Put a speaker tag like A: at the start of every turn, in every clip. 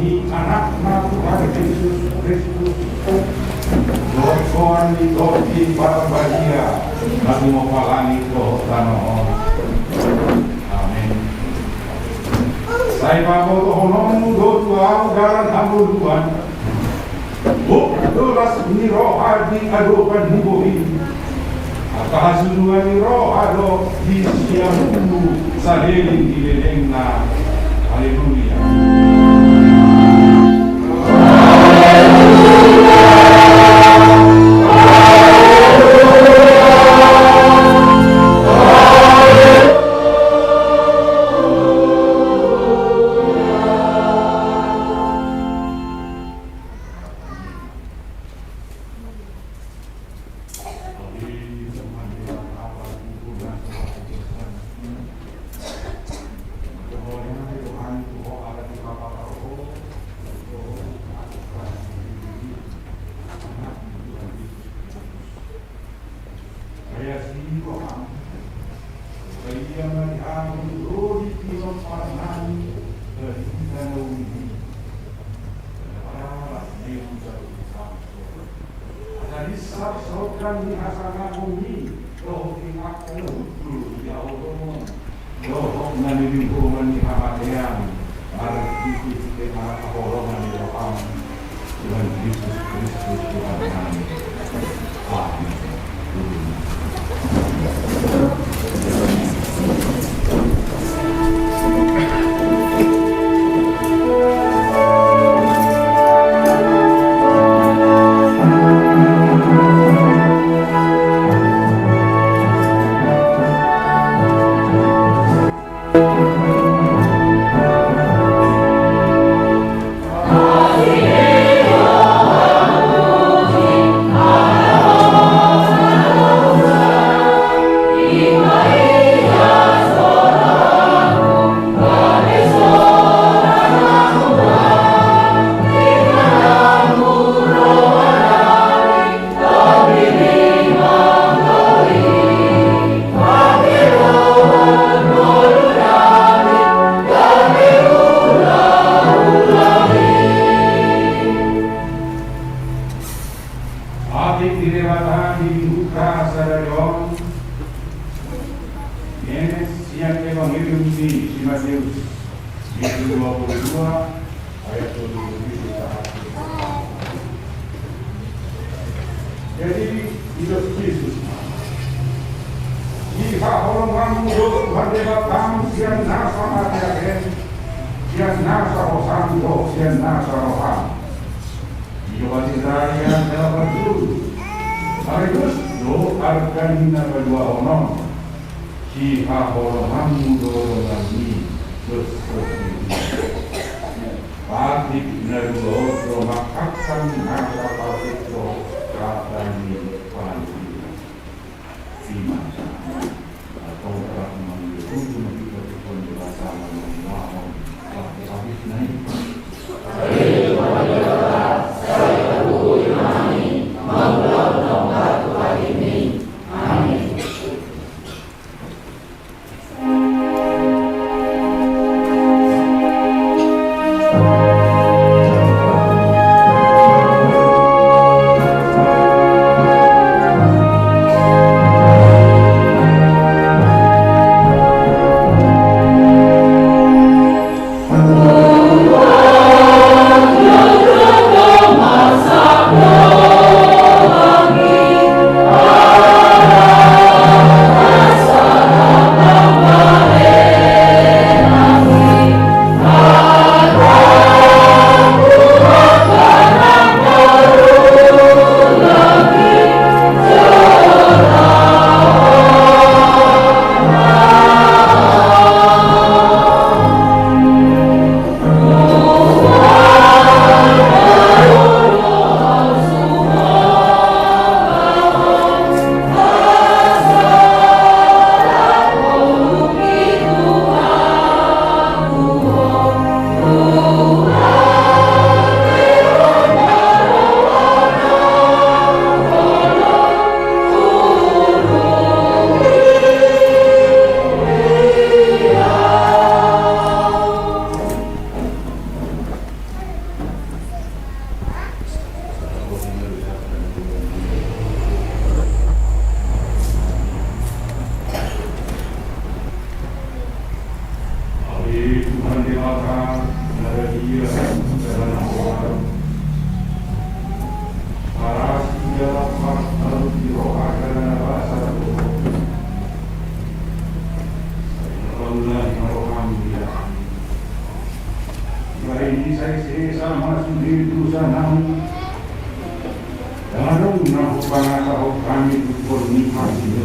A: ni anak na Tuhan Yesus Kristus, Tuhan ni Tuhan para bahagia, kami mau palani Tuhan. Amin. Saya mau honong doa dalam amuluan. Dolas ni roh adi adokan hubohi. Kahasuduan ni roh ado di siang dulu saheling dileleng na. Haleluya.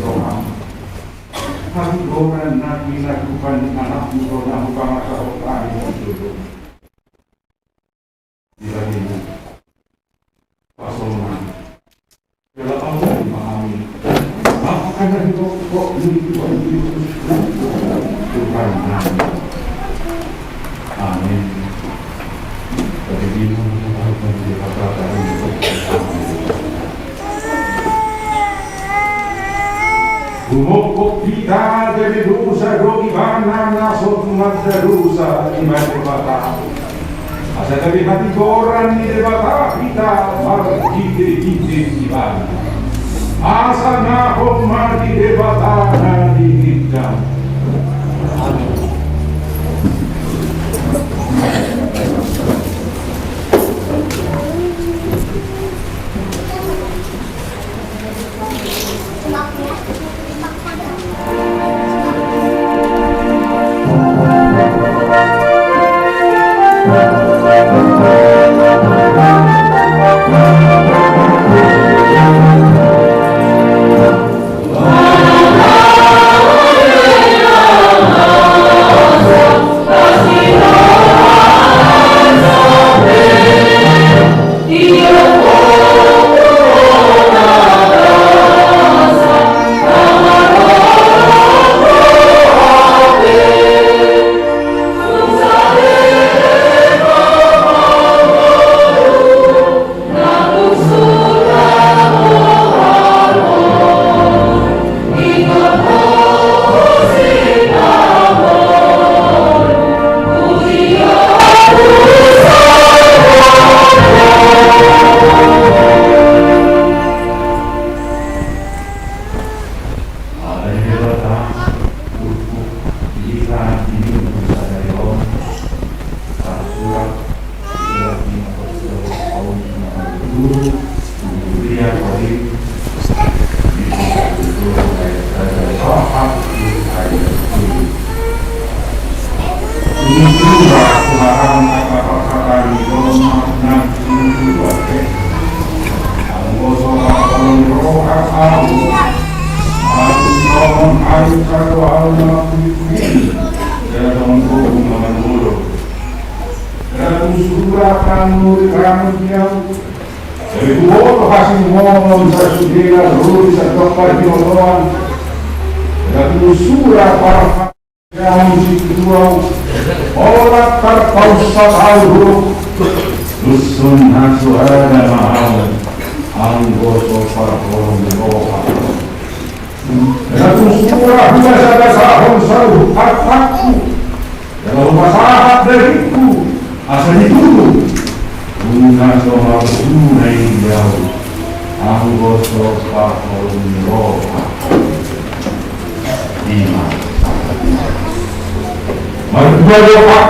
A: roham. Hati orang nabi nakupan anak muda nahu bangsa orang itu. Bila ini pasoman. Kalau Allah memahami, apakah dari kok ini Tuhan nabi. Amin. Bagi Umukuk kita dari dosa doki bana nasut mata dosa iman debata. Asa dari hati koran di debata kita margide iban. Asa nakok margi debata di kita.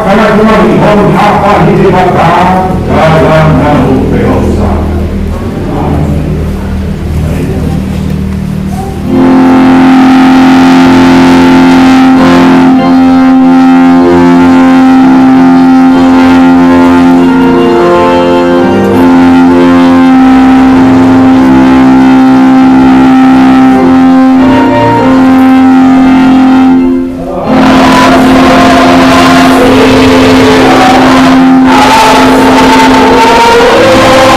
A: Karena cuma mohon apa dikatakan dalam nama Tuhan.
B: Oh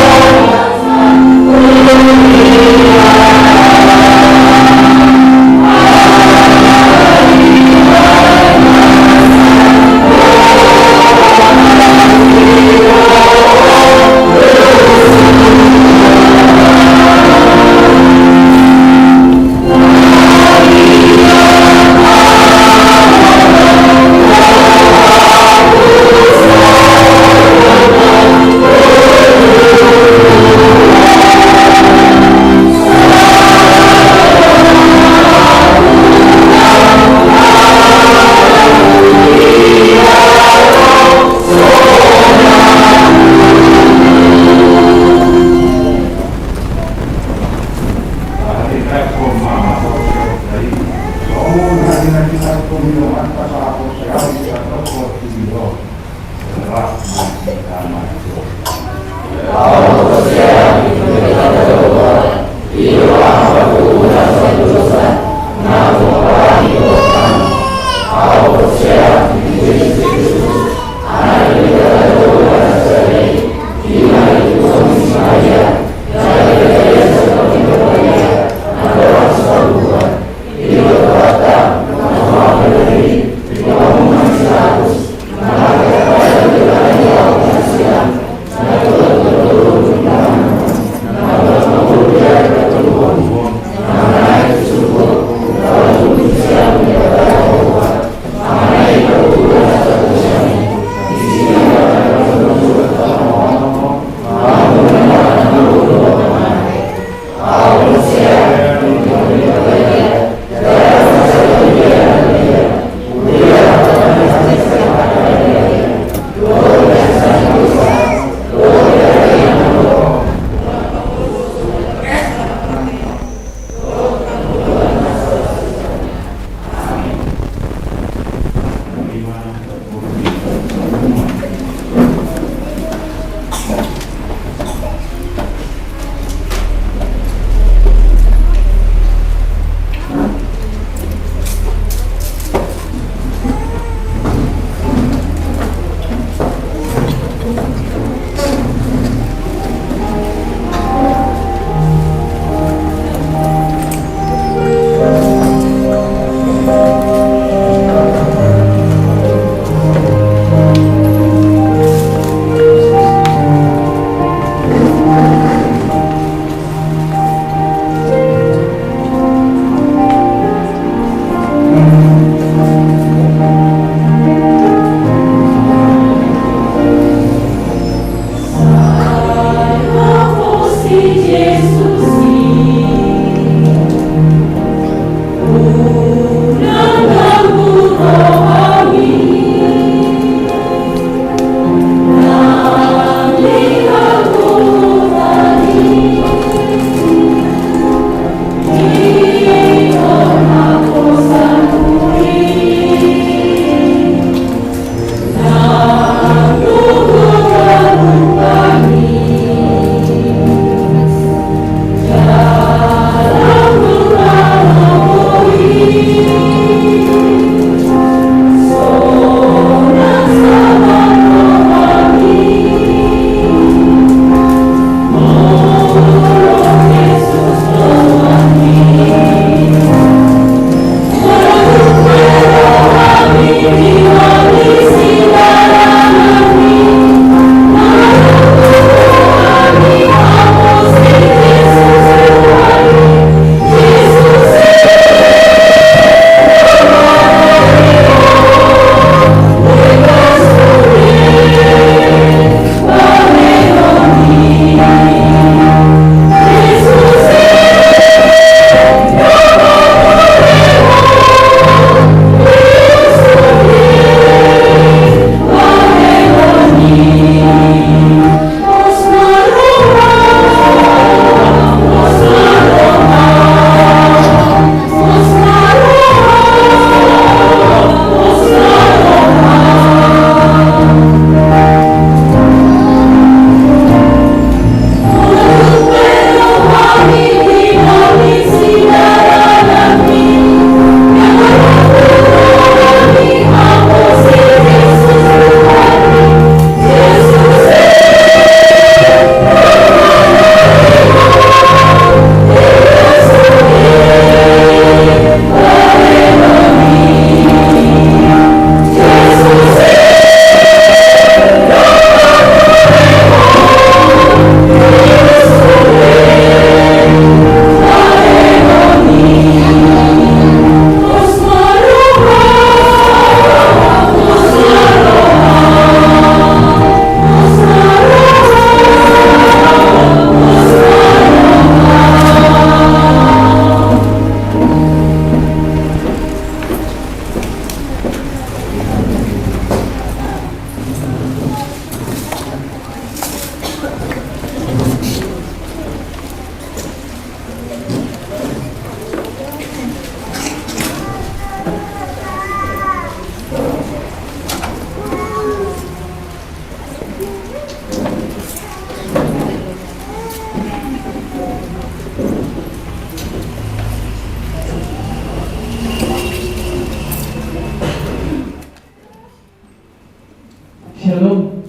B: Shalom.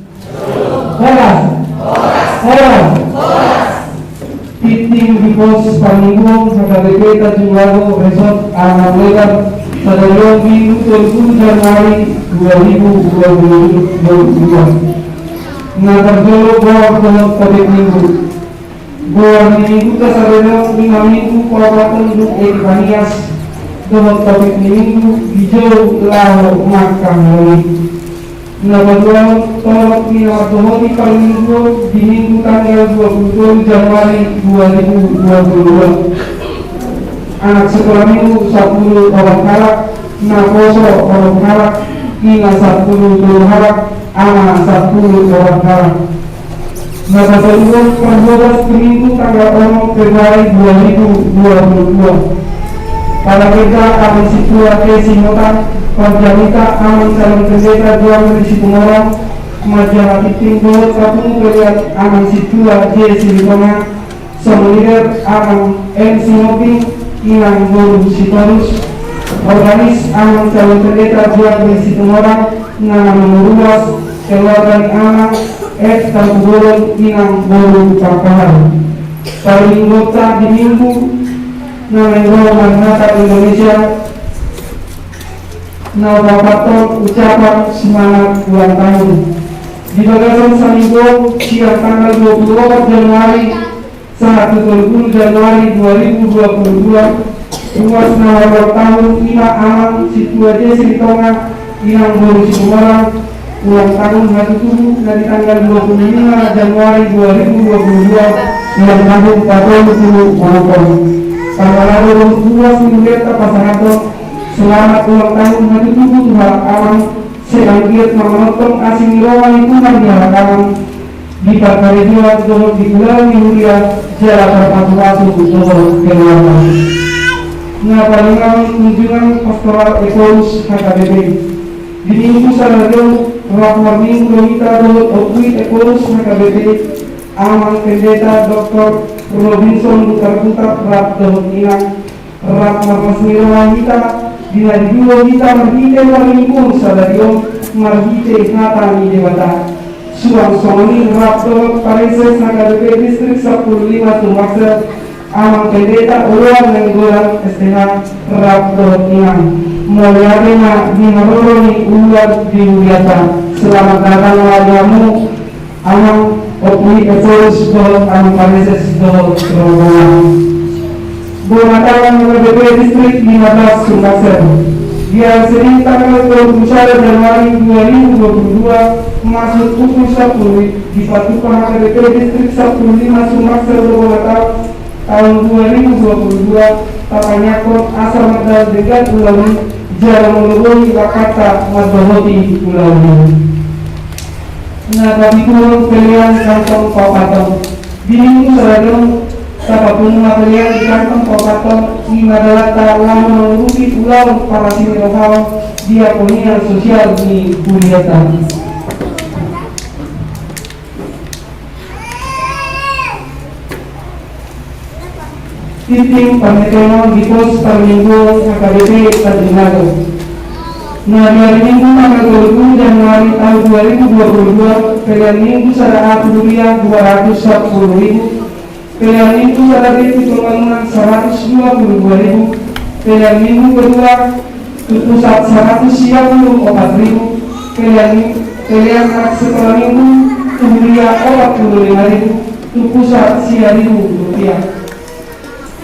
B: Horas. Titing Bipos Panggung HKBP Tanjung Lago Resort Anamlegar pada 27 Januari 2022. Natarjolo Bawah Kolok Pada Minggu. Bawah Minggu Kasareno 5 Minggu Kawatan Duk Ekipanias Dohot Topik Minggu Hijau Lao Makam Loli. Nabatulong tolok minawatohoti per minggu di minggu tanggal 27 Januari 2022. Anak sekolah minggu 10 orang halak, nakoso orang halak, ina 10 halak, ama 10 orang halak. Nabatulong per 12 minggu tanggal 6 Februari 2022. Pada kerja aman situa ke Sinotan, Panjamita aman calon pendeta juang dari Situmorang, Majalah Timbul Kapung Keliat aman situa J Silitona, Somalider aman M Sinopi, Inang Guru Sitorus, Organis aman calon pendeta juang dari Situmorang, Nama Menuruas, Keluarga aman F Tampugoron, Inang Guru Pakahar. Paling anggota di minggu Nama Roman Natal Indonesia, Nama Paton ucapan semangat ulang tahun. Di Bagasan Saminggo, siang tanggal 24 Januari 1 Januari 2022, ruas nama ulang tahun Ina Aman Situa J Silitonga, Inang Guru Situmorang, ulang tahun hari tubuh dari tanggal 25 Januari 2022, ulang tahun Paton Guru Monopol. Tanggal 22 Pendeta Pasangaton, selamat ulang tahun hari tubuh Tuhan Aman, sedang giat menonton asing rawan itu di halaman di Pakari Jawa Dohot di Pulau Mulia Jalan Perpatu-patu Dohot Keluarga. Nah, palingan kunjungan pastoral ekolus HKBP di minggu Saladong rapor minggu kita Dohot Okwi ekolus HKBP Aman Pendeta Dr. Robinson Putar-Putar Rap Dohot Inang Rap Marmasmiro kita Dina dua kita marhite maringkung Saladong marhite ngata ni dewata Suang Somani Rap Dohot Parises HKBP Distrik 15 Tumaksa Amang Pendeta Ulang Nenggolan Estena Rap Dohot Inang Mulyade na dinaroroni ulat di Uliata. Selamat datang wajahmu Amang Okwi Ekolus Dohot Amang Parises Dohot Rombongan. Bumatakan HKBP Distrik 15 Sumatera. Dia Senin tanggal 21 Januari 2022 masuk pukul 10 di Patukan HKBP Distrik 15 Sumatera Rombongan tahun 2022 Tapanyakot asal medal dekat Ulawi Jalan Melubungi Wakata Madohoti Ulawi. Nah, tapi kurang pilihan kantong Papatong di minggu Saladong tapapun pilihan di kantong Papatong ini adalah lalu mengurusi pulau para sinirofal diakonia sosial di Kuliatan. Titing Pametono di pos Paminggo HKBP Tanjung Lago. Nah, di hari Minggu tanggal 20 Januari tahun 2022, pilihan Minggu secara Kuliah 210.000, pilihan Minggu secara pembangunan 122.000, pilihan Minggu kedua pusat 154.000, pilihan sekolah Minggu Kuliah 45.000, pusat 1.000 rupiah.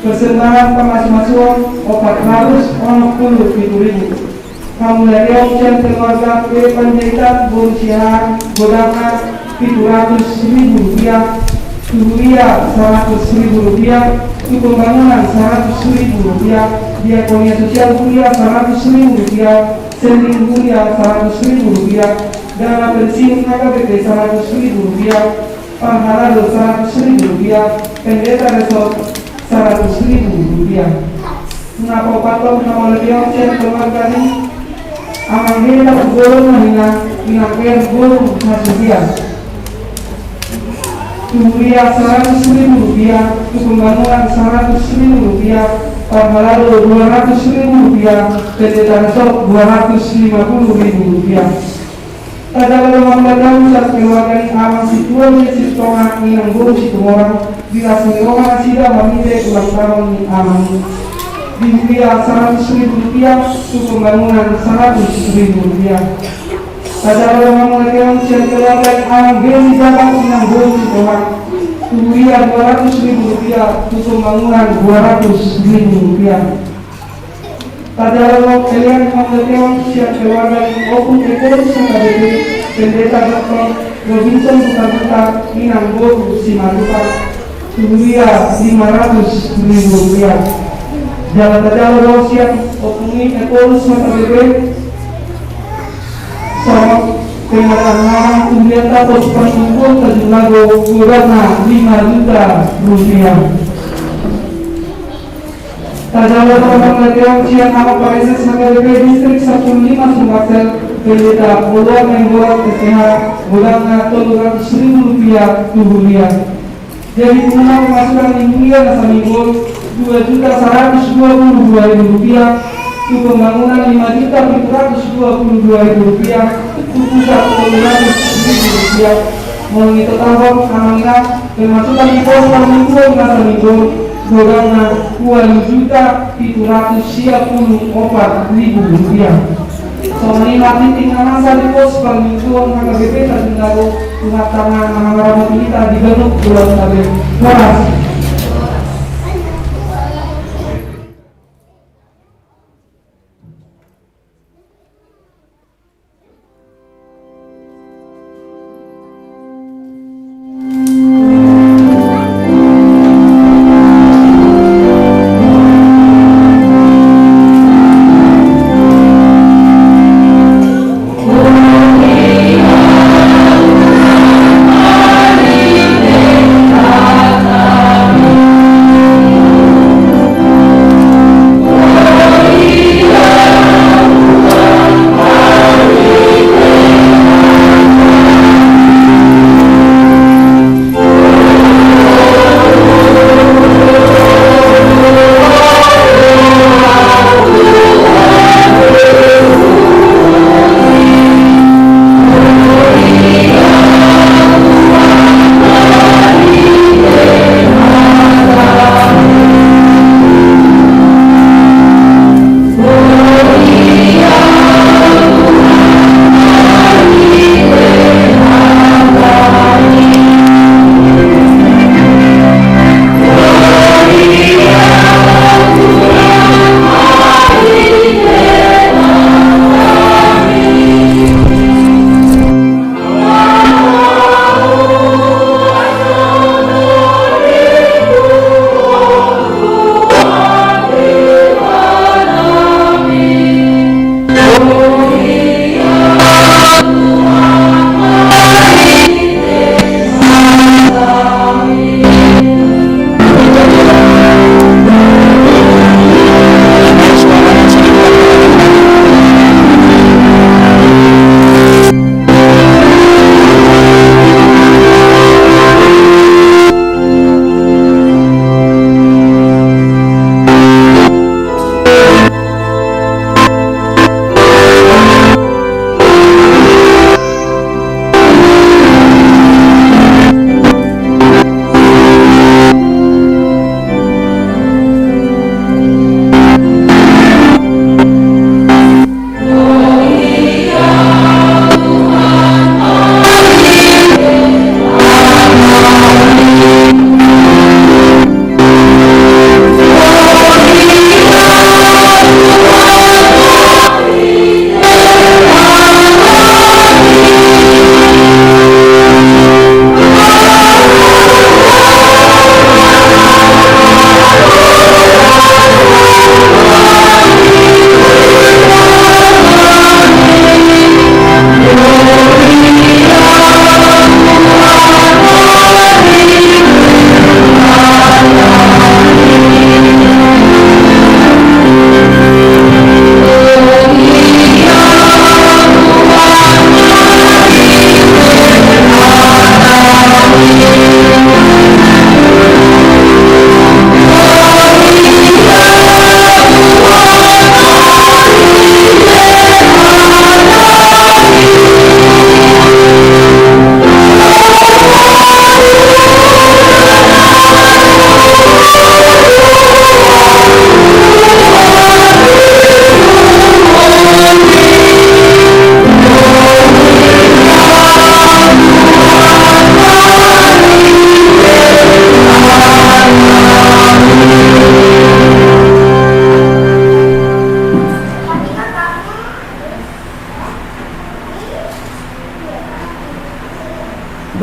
B: Persembahan pemas-masuan 487.000. Kemudian keluarga kue Panjaitan Bonsiahan Godanga 700.000 rupiah, Tuhuria 100.000 rupiah, Pembangunan 100.000 rupiah, Diakonia Sosial Kuliah 100.000 rupiah, Sending Kuliah 100.000 rupiah, Dana Pensiun KKBP 100.000 rupiah, Panghalado 100.000 rupiah, Pendeta Resort 100.000 rupiah. Mengapa patong nama lebihan keluarga ini? Amang kita golong mahina minakir golong rupiah. Tuhuria 100.000 rupiah, Pembangunan 100.000 rupiah, Panghalado 200.000 rupiah, Pendeta Resort 250.000 rupiah. Pada dalam membaca saat keluarga ini amang situasi sistema inang guru situ orang bila seorang sida memilih ulang tahun ini amang dihuria 100.000 rupiah, Pembangunan 100.000 rupiah. Pada dalam membaca saat keluarga ini amang beli jabat inang guru situ orang dihuria 200.000 rupiah, Pembangunan 200.000 rupiah. Pada dalam kalian membaca saat keluarga ini opung ekor KKBP Pendeta Dr. Robinson Buta inang guru Simalupa Tuhuria 500.000 rupiah. Jalan Tadal Rosian opungi ekor KKBP sama pengatangan kemudian tapos pengumpul terjemaho kurang 5 juta rupiah. Tadala Pembangunan Siang Nama Parises KKBP Distrik 15 Sumaksel Pendeta Puluhan Menggorok SPH Godanga 200.000 rupiah Tuhuria. Jadi pengguna pemasukan minggunya nasa minggu 2.122.000 rupiah, Pembangunan 5.722.000 rupiah, Pusat 200.000 rupiah. Mengenai total amangnya pemasukan di pos per minggu nasa minggu Godanga 2.740.000 rupiah. Soalnya mati tinggal masa di pos per minggu KKBP tertinggal rumah tangan nama-nama kita dibentuk bulan KKBP. Terima kasih.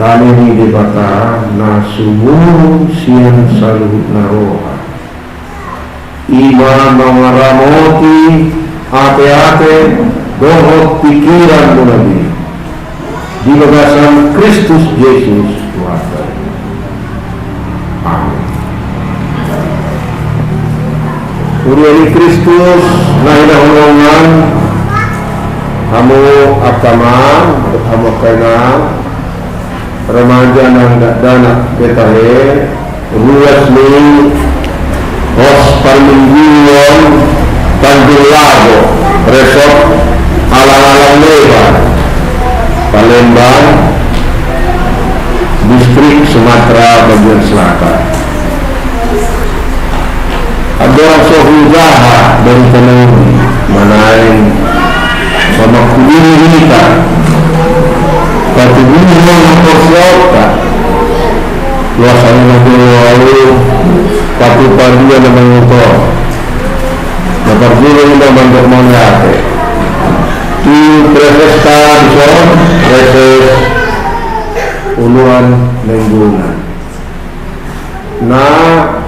C: kami di debata na sumurong siyan sa luhut na roha. Ima mangaramoti ate-ate dohot pikiran mo nabi. Di bagasan Kristus Yesus Tuhan. Amin. Uriani Kristus na hinahulungan kamu agama, kamu kena remaja nang dana betahe ruas ni hos palmingguan Tanjung Lago resort alang-alang lebar Palembang distrik Sumatera bagian selatan. Ada orang sohujaha dari Teneri manain sama kudini kita tapi ini memang persiapkan luasannya nanti lalu tapi pagi ada mengutur dapat juga kita bantu melihat di prestasi son reses uluan lingkungan nah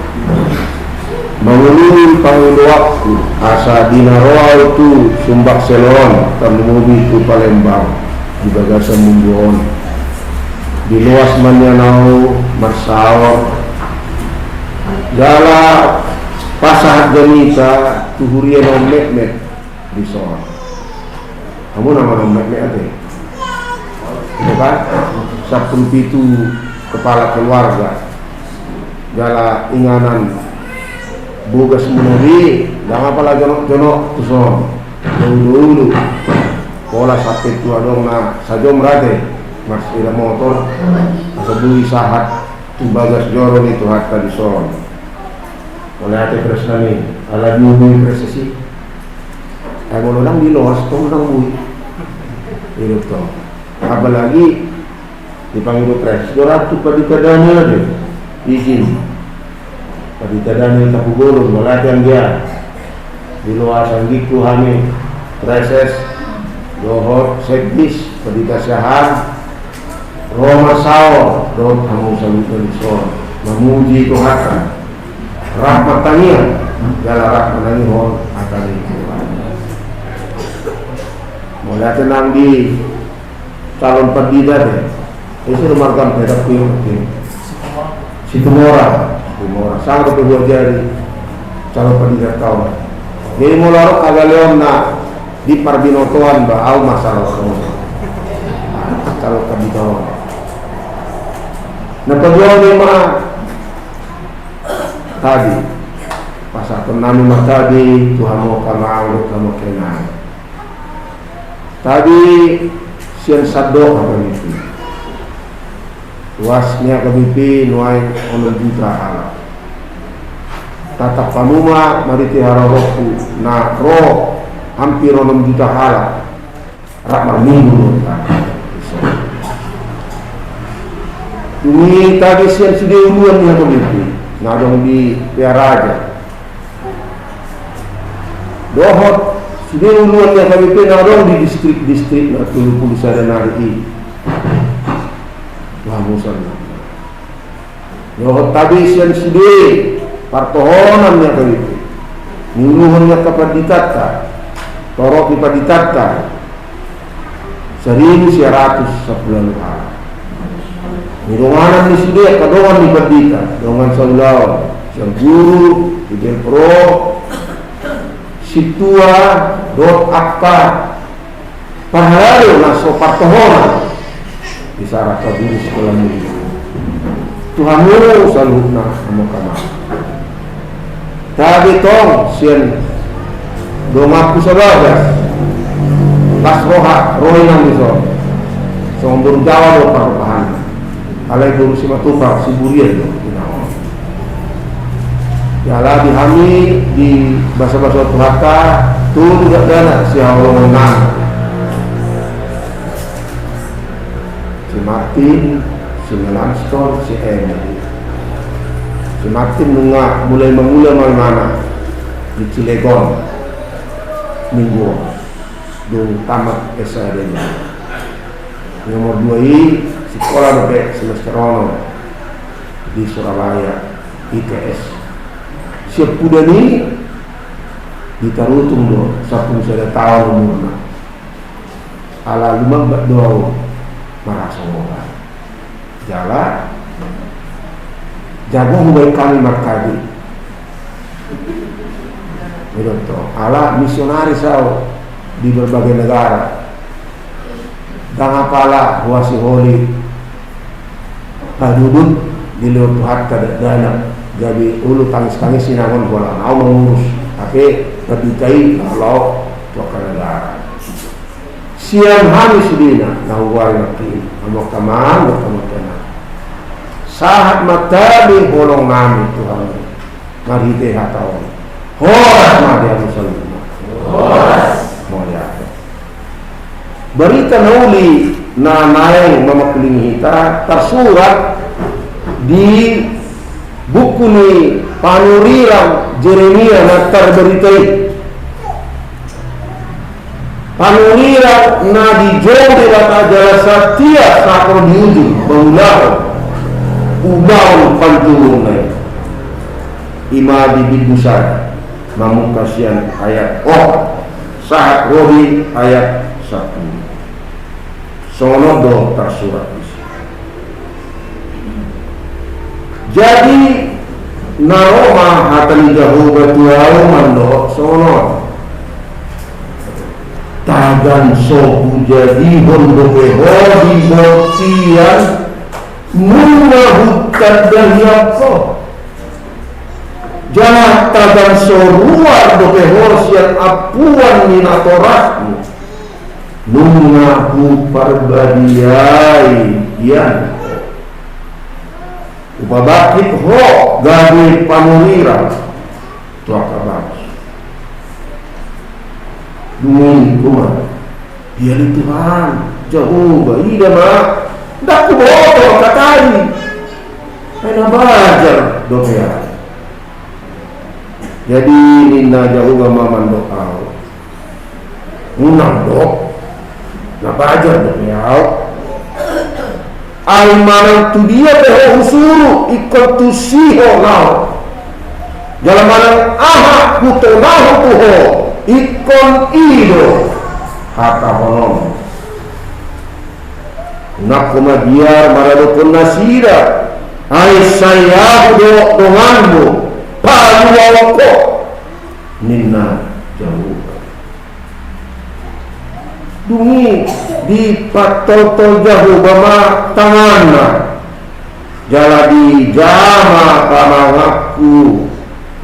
C: mengulur panggul waktu asa dinaroa itu sumbak selon tamubi itu Palembang di bagasan mingguan di luas manyanau marsawar jala pasah ganita tuhurian omek-mek di soal kamu nama omek-mek ada itu kan sabun pitu kepala keluarga jala inganan bogas menuri jangan apalah jonok tuson dulu pola sampai tua dong na sajom rade mas ila motor atau beli sahat tu bagas joron itu harta di son oleh hati kresna ni ala diubui presesi mau orang di luas tong orang bui hidup tong apalagi dipanggil pres jorat tu pada kadanya deh izin pada tadani tapugulung malatian dia di luar sanggiku hami reses dohot sekdis pada kasyahan Roma sao dohot kamu salutan son memuji Tuhan rahmat tania jala rahmat tania hon akan itu mulai tenang di calon pendidik itu remarkam pedak piring situ mora sangat berbuat jari calon pendidik kawan jadi mulai kagak leon na di parbinotoan bahau masalah calon pendidik kawan nah perjuangan lima tadi pasal tenami tadi Tuhan mau kamu kamu kenal tadi sian sadok apa itu luasnya kebipi nuai oleh juta alam tata panuma mari tihara roku na roh hampir 6 juta alam rahmat minggu ini tadi sian sudah uluan yang kebipi na dong di Piaraja dohot sudah uluan yang kebipi na dong di distrik-distrik na 70 sadanari Musan. Yo tadi sian sidi partohonan nya kali. Nuluhun nya kapaditata. Torok ipaditata. 1.100 sebulan hari. Nirunganan ni sidi kadongan ipadita, dongan saulaw, siang guru, idel pro, situa, dot akta. Pahalalo na so partohonan. Bisa rasa dulu sekolah ini Tuhanmu selalu kamu kamar tadi tong sian domaku sabagas las roha roinang iso sombong jawa do parupahan alai guru si matupa si burian do yala dihami di bahasa-bahasa Tuhaka tu juga dana si hawlongan si Martin, si Melanstor, si Emily. Si Martin mulai mana di Cilegon minggu do tamat SAD-nya. Nomor 2 ini sekolah sampai semester ono di Surabaya ITS. Siap kuda ini ditarutung do sapung sada tahun umurna. Ala lumang do merasa moga. Jalan jago mulai kami markadi. Begitu. Ala misionaris di berbagai negara. Dan apalah wasi holi padudut di luar Tuhan kada dana jadi ulu tangis sinangon bola mau mengurus tapi terdikai kalau tuaka negara siang hari sudina nawari nakin amok kamang kena sahat mata di bolong nami Tuhan marite hatau horas madia musalima horas moya berita nauli na naeng mamakuling hita tersurat di buku ni Panuriram Jeremia na terberitai Panuriram na dijong di bata jala satia sakro diuji mengulang ubang pantulung na ima bibit busar mamukasian ayat saat rohi ayat 1 sono do tersurat isi. Jadi naroma hatali jahu batuau mando sono tagan sohu jadi hondoke hodi botian munahukan dan yakso jangan tagan soruar doke hosian apuan minatorasmu nungahu parbadiai yan upabakit ho gabi Panuriram tuaka baki dungin kuma dia di Tuhan Jehovah ida mak dak kuboto katari ana bajar doa jadi ninna Jehovah maman doa munang dok na bajar doa ay manang tu dia teho usuru ikut tu siho nao jalan manang aha kuto naho tuho ikon ido hata honom nakuma biar maradokon nasira ay saya do donganmu palu awako ninna jauh dungi di patoto jauh bama tanganna jala di jama kamangaku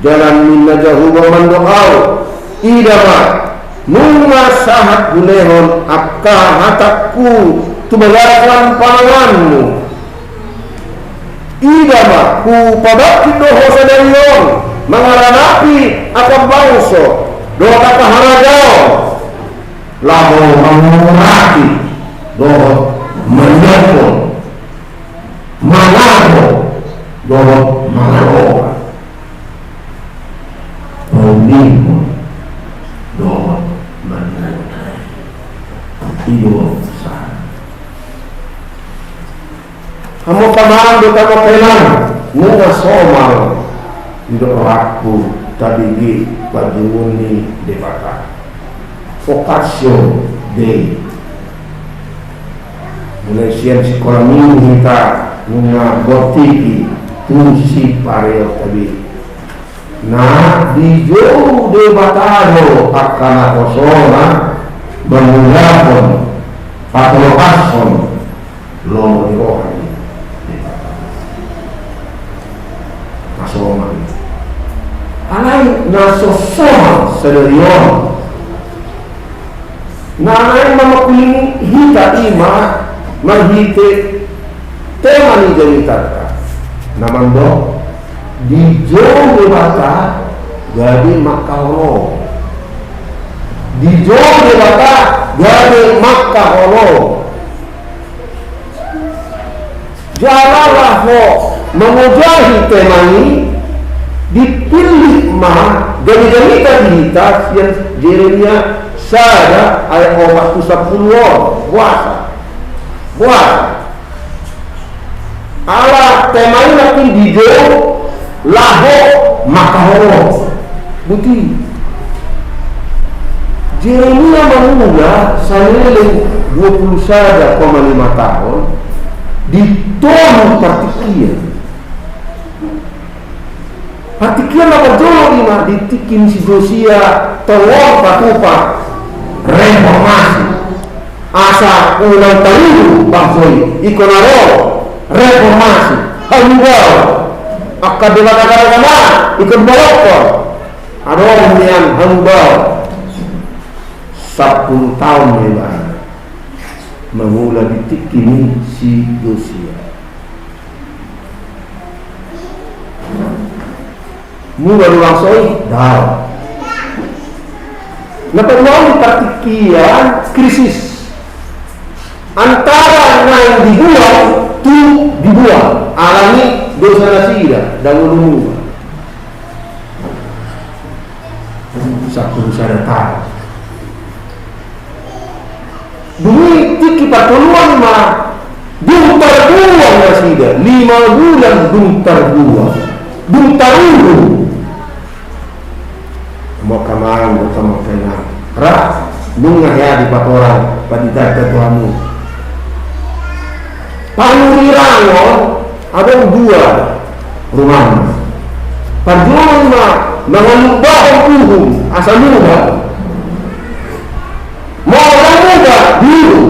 C: jalan minna jauh bamandoau idama nunga sahat gulehon akka hataku tumalakan panganmu idama ku pabakit doho sadarion mangaranapi akan bangso doa kaharagao lamo mengurati doa menyokong manado doa mengaroga pemimpin doa menurut hidup sah kamu paham doa kamu pelang nunga somal hidup aku tadi di bajuni debata Vokasio Dei mulai siang sekolah minggu kita nunga botiki tusi pareo tabi nah di jauh de batado akana kosona mengulapon patolokason lomo di rohani kasoma alai nasosoma sederion nanay mamakuling hita ima maghite tema ni janitata naman do di jauh de bata gadi makaulo di jauh de bata gadi makaulo jalalah ho mengujahi tema ini dipilih mah dari janita yang Jeremia sada ayat 40 puasa ala temanya makin dijo laho makahoro buti Jeremia mengunggah sanele 21,5 tahun ditolong partikian apa jolo lima ditikin si Josia tolong patupa reformasi asa ulang tahun bangsoi ikonaro reformasi halubal akadela kata-kata ikon bolokor ada yang halubal 10 tahun lebar mengula ditikin si Josia mula langsung dah. Napa mau partikian krisis antara yang dibuang tu dibuang alami dosa nasira dan ulumua satu sadar bumi tiki patuluan mah dung terbuang nasira 5 bulan dung terbuang dung terbuang mau kamaran bersama kena ras bunga ya di patoran pada Tuhanmu panurirango ada 2 rumah perjuangan mengubah hukum asal muda mau muda dulu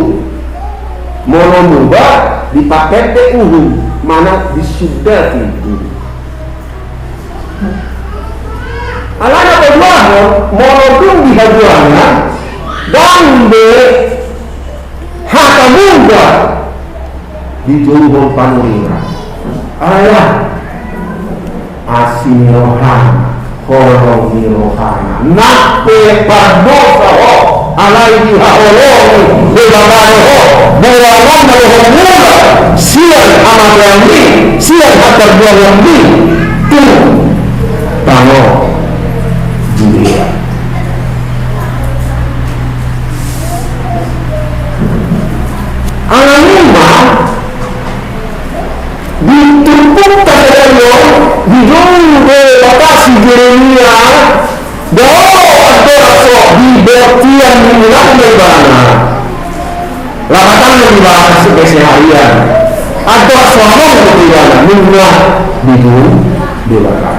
C: mau muda dipakai de mana disudati dulu alana berlaku monodung di hajuannya dan be haka muda di jauh panurira ayah asin rohana horong rohana nape pardosa ho alaihi haolong bebabano bulangan malohong mula sian amat yang di sian atar buang yang di tuh tango dunia anima ditumpuk terlalu dijunggu batasi Jeremia bahwa ada di bertian minat berbana lapatan yang dibahas sebagai harian ada suamong berbana minat dijung dibakar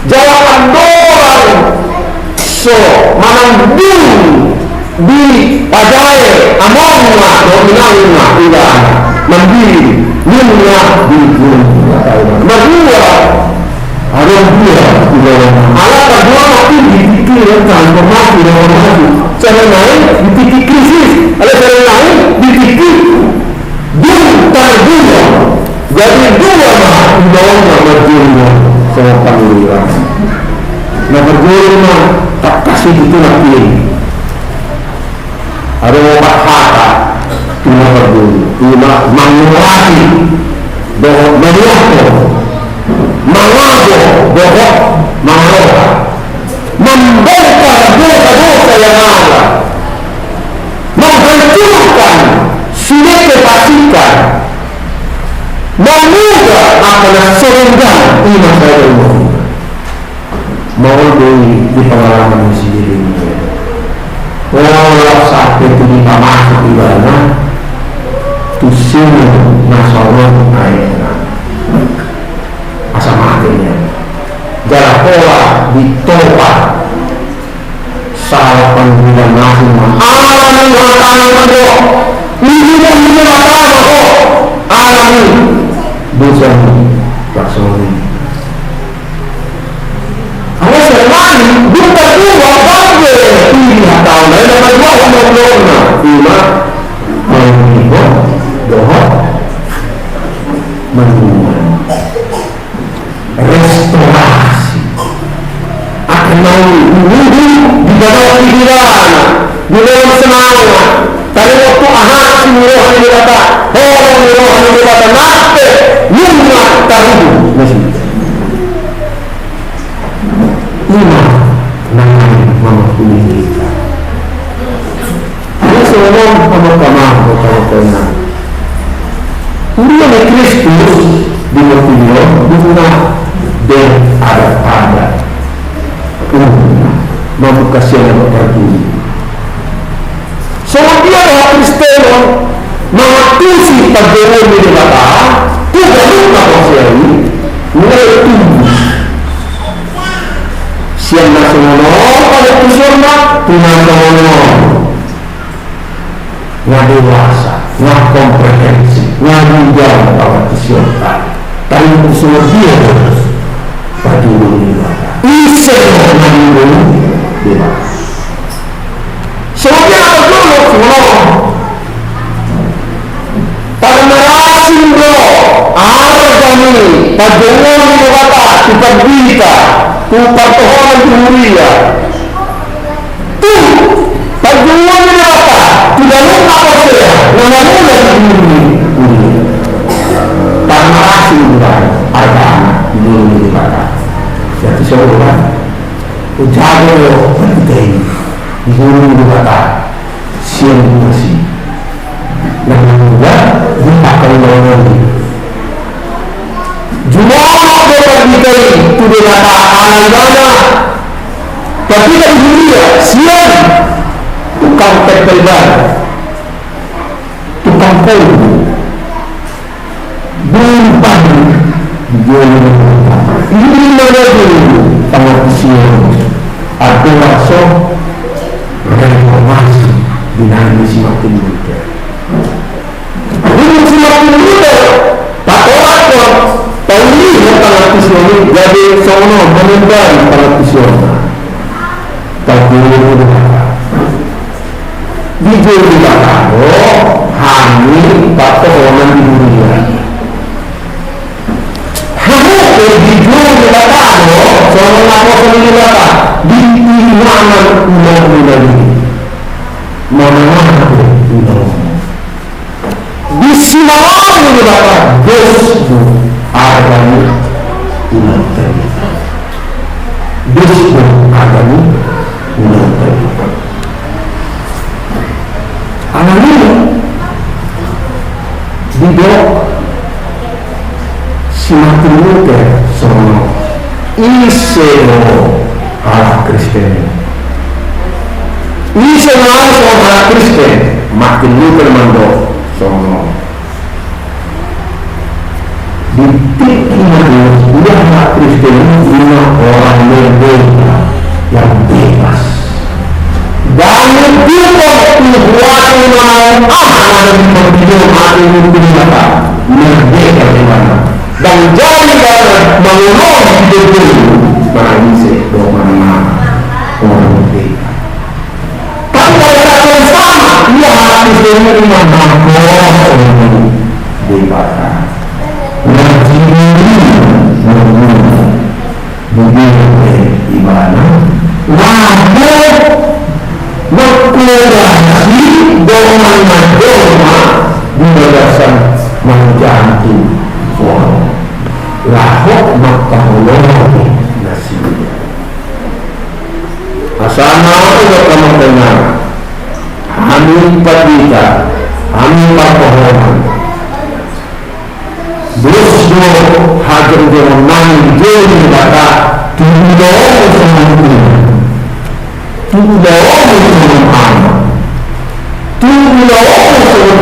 C: jalan dorang so manang di pajai amongna dominanna tidak mandiri minna di gunung berdua ada 2 ala kedua mati dipikir transformasi reformasi cara lain dipikir krisis ada cara lain dipikir terbuang jadi 2 mah bawahnya berjuang sama panggilnya nah berjuang tak kasih itu lagi ada obat hata cuma berjuang cuma menguasai bahwa melihatnya mengaku bahwa mengaku membongkar dosa-dosa yang ada menghancurkan sulit kepastikan mengubah akan serenggan iman saya mau di pengalaman sendiri kalau saat itu kita masuk di mana tusil masalah airnya asam matinya jarak pola ditopak salah pengguna masing alami makanan kok minum makanan kok alami dosa laksoni ada sermani bukan dua bangga tidak tahu lain dengan dua ngomong-ngomongnya cuma mengibu doa menunggu restorasi akan mau menunggu di dalam pikiran di dalam semangat tadi waktu ahad rohani berkata rohani berkata nape lima taruh lima namanya mama kuning kita ini semua sama-sama kalau kena Uriya Kristus di Motilio bunga dan ada membuka siang berdua. So dia orang Kristen mengatusi pagawai di bata, tidak lupa konseri mulai tumbuh. Siang nasional pada kusurna tunang-tunang nggak dewasa, nggak komprehensi, nggak menjauh pada kusurna. Tapi kusurna dia pagawai di bata. Isi menanggung di bata. Soalnya apa dulu semua? Parmarasing bro, argani, pagawai di bata, tipagbita, tupartohonan tuhuria. Tu, pagawai di bata, tidak lupa apa saya, namanya di parmarasing bro, argani, di bata. Jadi seorang ujago penting guru di bata siang masih dan juga dipakai lagi juga dapat dikai itu di bata anak-anak tapi kan dunia siang tukang terpelan tukang kayu bumpan ini mana dulu tangan siang atau langsung reformasi dinami semakin muda. Ini semakin muda. Tak orang tahun ini tangan siang jadi sono menembak tangan siang. Tapi ini di bawah hamil patoran di dunia. Di bawah soal apa sendiri bapa di mana undang-undang ini mana di sini ini bapa bosmu agama undang-undang bosmu agama undang-undang anak ini di bawah semakin muda sono iseno ala Kristen iseno ala Kristen makin muda mando sono di titik dia ala Kristen ini orang yang bebas dan juga Tuhan yang ada di pembidung hari ini merdeka di mana dan jadi mengulang hidup dulu berisi mana orang merdeka. Tapi pada saat yang sama dia harus menerima orang dibakar. Begini di mana? Wabuk berkulasi dengan doma di berdasar menjantung lahok makahulong nasinya asana udah kamu dengar amin padita amin pakohonan dosdo hajar dengan jeli bata tudong semuanya tudong semuanya tudong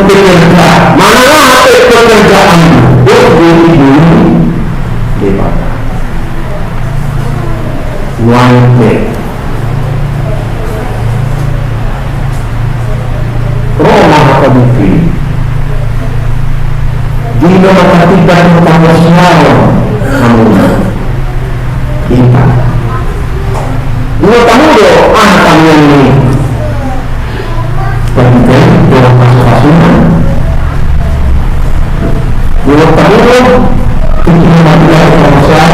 C: semuanya mana pekerjaan berdiri daripada wanita Roma kabukti di nomor ketiga utama semua namun kita dua tamu do tamu ini ketiga dalam kasus-kasusnya dua tamu do ini masalah komersial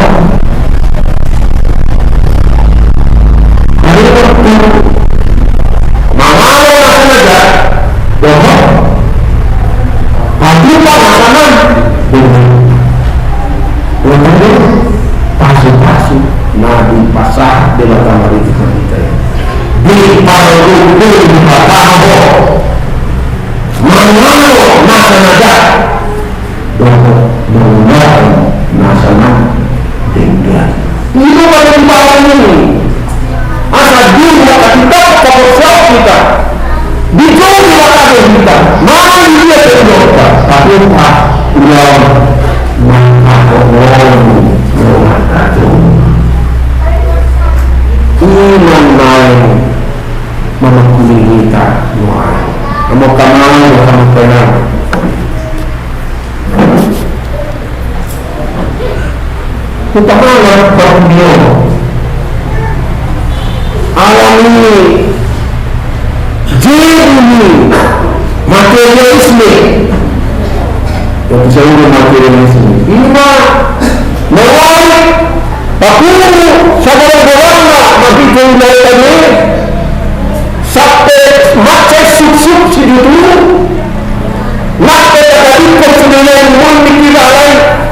C: hari itu mama akan ada bohong tapi apa makanan bohong pasu-pasu nabi pasah di batang itu kita di paru di batang mana akan ada bohong kita mari dia berdoa tapi Pak ulang iman main memakuli kita mau kamu tenang utamanya beliau alami jini materialisme yang bisa materialisme ini mah mulai aku saudara-saudara masih dari tadi sampai macam suk-suk segitu sampai tadi kemudian mikir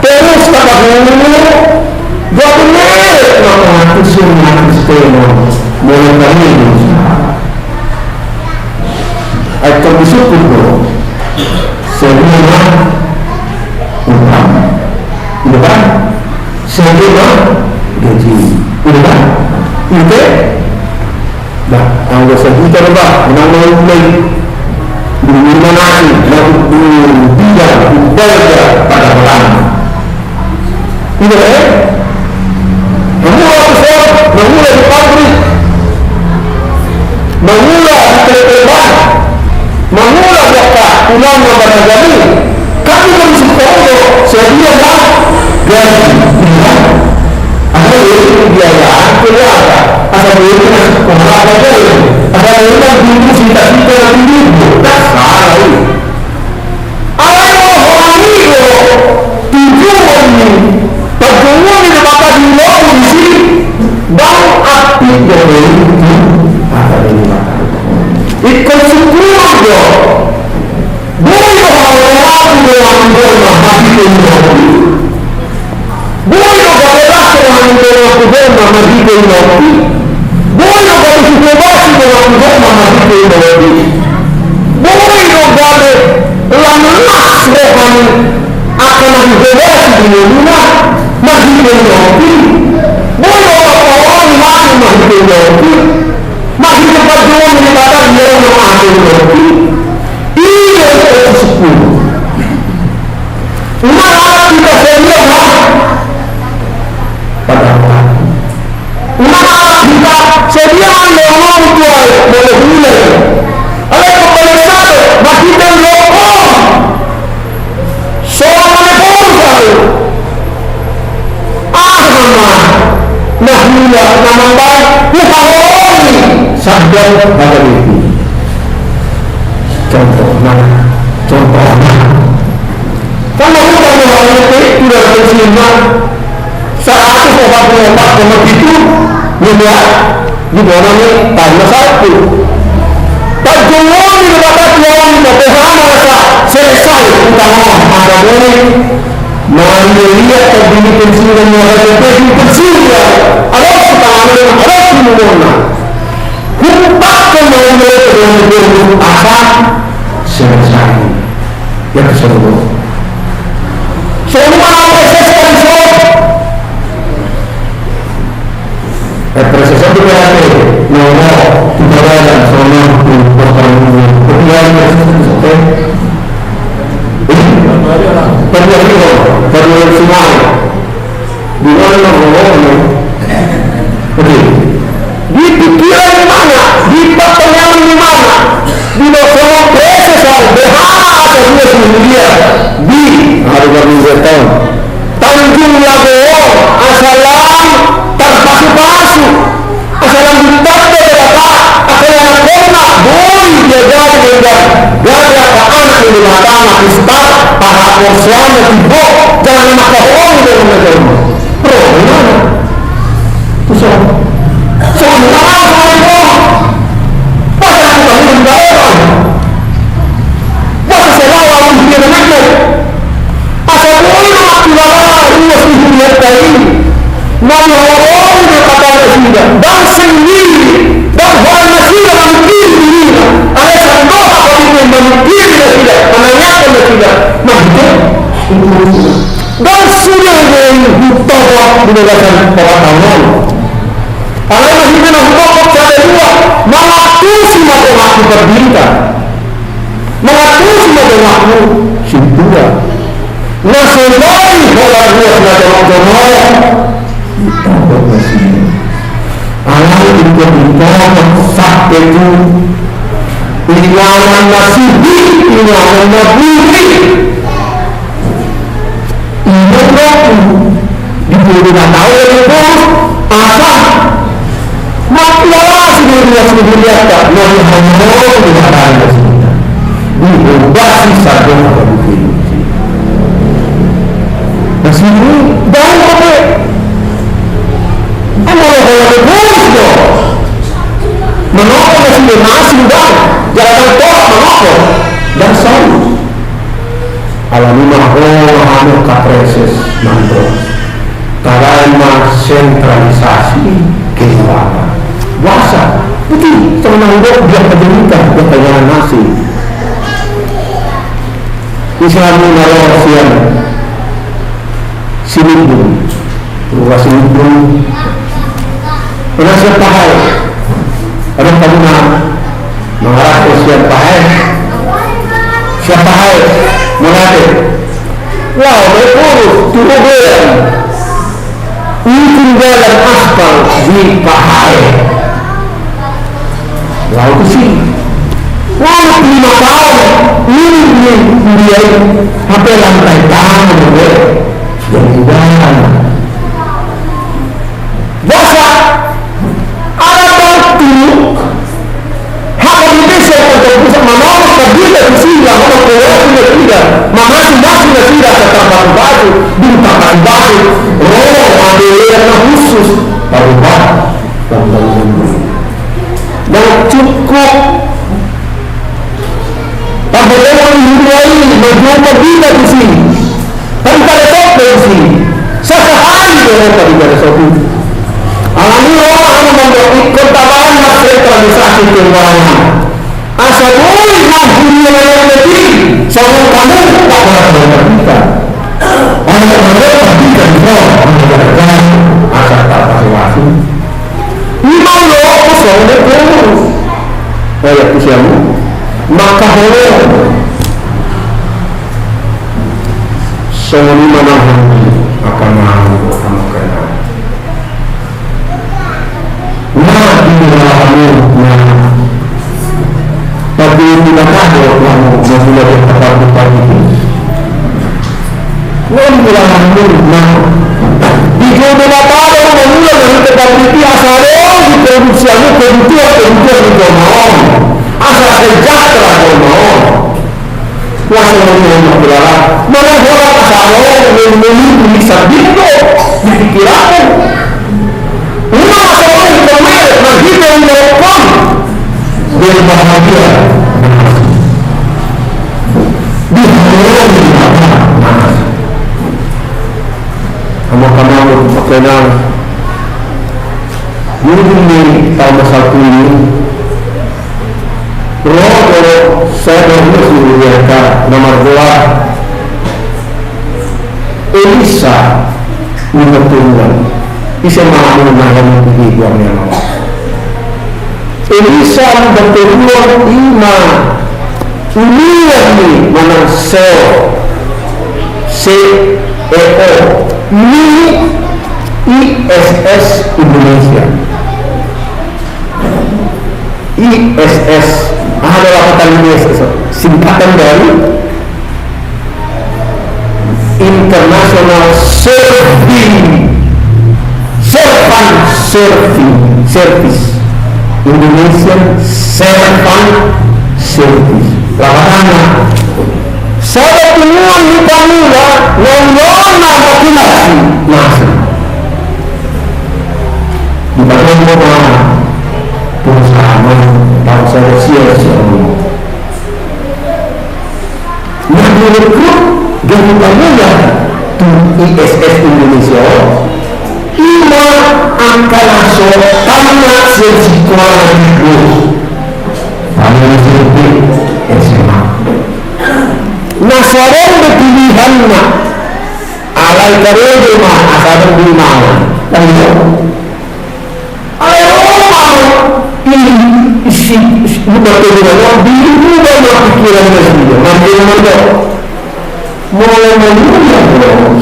C: terus tak dulu bagaimana maka semua sistem mulai dari atau bersyukur semua utama bukan semua gaji bukan itu dah anggo sejuta lebah menang mulai dimanai dia bekerja pada orang itu memulai di pabrik memulai di telepon memulai jaka ulang kepada kami kami masih tahu sedia lah gaji ada yang biayaan keluarga ada yang sekolah ada yang dulu cita-cita hidup tak salah ini orang itu tujuan perjuangan yang dapat dilakukan di sini dan api dari itu ada di mana ikut syukur dia boleh orang yang mati ini boleh bergerak dengan bergerak mati ini boleh bersyukur dengan bergerak mati ini boleh bergerak lanas dengan akan bergerak di rumah mati ini boleh orang mati ini masih berjuang menyebarkan dia mati ini ini adalah sepuluh maka kita sedia pada maka kita sedia orang tua boleh mulai oleh pemeriksaan masih terlopong seorang pemeriksaan nahmila nama baik muhawani sadar pada itu contohnya kalau kita mengalami itu sudah bersinar 144 itu miliar di bawahnya tanda satu perjuangan di depan Tuhan Tuhan merasa selesai utama ada boleh melihat terdiri pensiun yang ada pensiun ada sekarang ada semuanya kumpak kembali dengan apa selesai yang keseluruh semua proses konsol proses itu berarti nomor tidak ada semua pertanyaan kemudian proses Perjuangan semua di mana ngomongnya di pikiran mana di pertanyaan di mana di semua proses berharap ada dia di harga minggu tahun Tanjung Lagowo asalan terpasu-pasu asalan ditanda berapa asalan kona boleh jaga gara anak di mata istar para korsuannya tiba jangan maka orang dengan negara bro gimana itu semua pasal bukan negara pasal selalu dia negara asal boleh mengaktifkan ruas hidupnya tadi nama orang berkata sudah dan sendiri dan warna sudah mungkin dirinya ada sanggah yang memikir tidak menanyakan tidak maksudnya dan sudah dibutuhkan berdasarkan pengetahuan karena masih menangkap cara dua mengatusi matematik perbincangan mengatur sebagai makhluk sintura nasional orang luar nasional ditambah presiden alam itu sak itu ilaman nasibi ilaman naburi ini aku diberikan tahu itu asal maklum seluruh lihat tak boleh hanya diharapkan diubah sisa dong pada bukti masih ini daun apa kalau berbuat dong menolak masih bang jangan tolak menolak dan selalu alami mahal kapreses mantra karena sentralisasi kehidupan wasa itu semenanggap dia kejenuhan kepenyangan nasi Islamu narosian sinibun ruas sinibun rasa pahal ada pernah mengarah usia pahal siapa pahal mengadir wow berurus turun tinggalan aspal di pahal lalu ke sini wah 5 tahun ini dia HP lantai tangan yang hidangan bahasa ada waktu hak Indonesia untuk bisa menolak berbeda di sini yang orang keluar tidak mama sudah tidak tetap baju bintang baju ada khusus baru dan cukup pada orang Hinduai berjumpa bila di sini dan pada toko di sini sehari mereka di satu alami orang membuat ikut tabahan sentralisasi keuangan asal boleh dunia yang lebih sama kamu tak pernah kita orang mereka tidak bisa asal tak pakai waktu lima loh soalnya terus kayak usiamu maka boleh semua mana akan mau kamu kenal nah di dalammu tapi tidak tahu kamu memulai tempat itu di dalammu di dunia tahu memulai dari tempat itu asalnya di produksianmu kebutuhan itu mau asal sejahtera mau kuasa mengenai berlarang mana orang asalnya memiliki sabito dipikiran rumah asalnya bermain lagi yang melakukan dari bahagia kamu kenal ini tahun 1 ini roh saya berhasil mereka nomor 2 Elisa menetungkan bisa mahu menangani kehidupannya Elisa menetungkan iman ini mana CEO ini ISS Indonesia ISS adalah kata ISS singkatan dari International Service Indonesian Servant Service lawanannya saya temuan di Panula nona populasi masih di bagian mana perusahaan bangsa Rusia yang direkrut dari Panula di ISS Indonesia ima angkalaso tamat sekolah itu Panula SMA nasaran pilihannya alai karede mah asaran di mana ayo ini isi betul-betul dirubah pikiran sendiri. Nanti mulai mengulang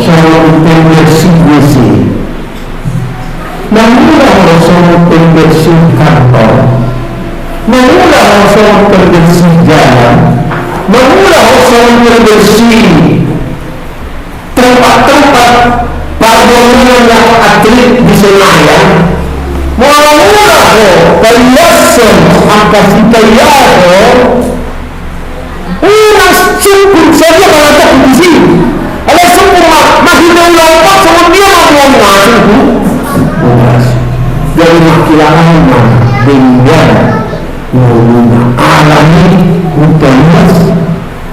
C: sama pembersih-bersih. Mengulang sama pembersih kantor. Mengulang sama pembersih jalan. Mengulang sama pembersih tempat-tempat pergaulan yang atlet di Senayan. Mula-mula perhiasan angka sitayado unas cukup saja kalau tak diisi. Ada semua makhluk lompat sama dia mau masuk. Unas dari makilangan dengan menguna alami utamias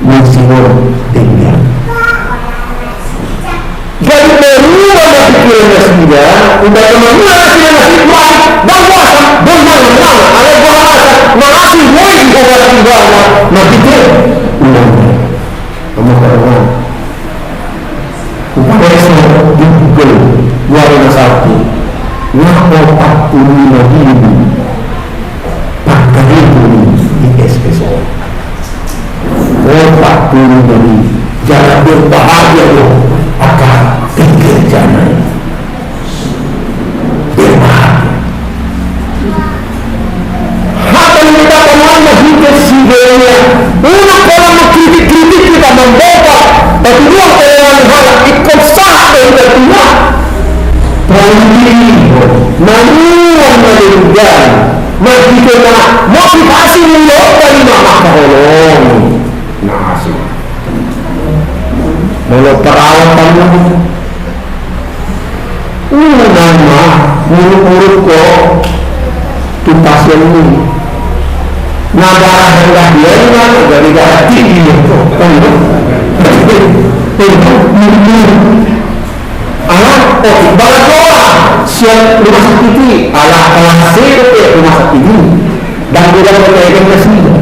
C: mensiur dengan. Jadi merubah pikiran sendiri, udah mengulang pikiran sendiri, dan puasa, dan mana, ada bahasa, masih boleh dibawa tinggalnya, nanti dia ulang. Kamu tahu, kupaisa di Google, warna satu, ngapa 45.000 pakai di SSO, 45.000, jangan berbahagia loh. Akan pikir jangan berbahagia. Hati kita pemana hidup siganya. Una kalau mengkritik kita membawa, tapi dua orang hal ikut sah dan kedua. Pemilu, manusia meninggal. Masih kena motivasi melakukan nama kolong. Nasi. Kalau perawatan nama urut kok tu pasien ini darah rendah dia dari darah tinggi anak balagoa siap rumah sakit ini ala kelas rumah sakit ini dan tidak berkaitan kesini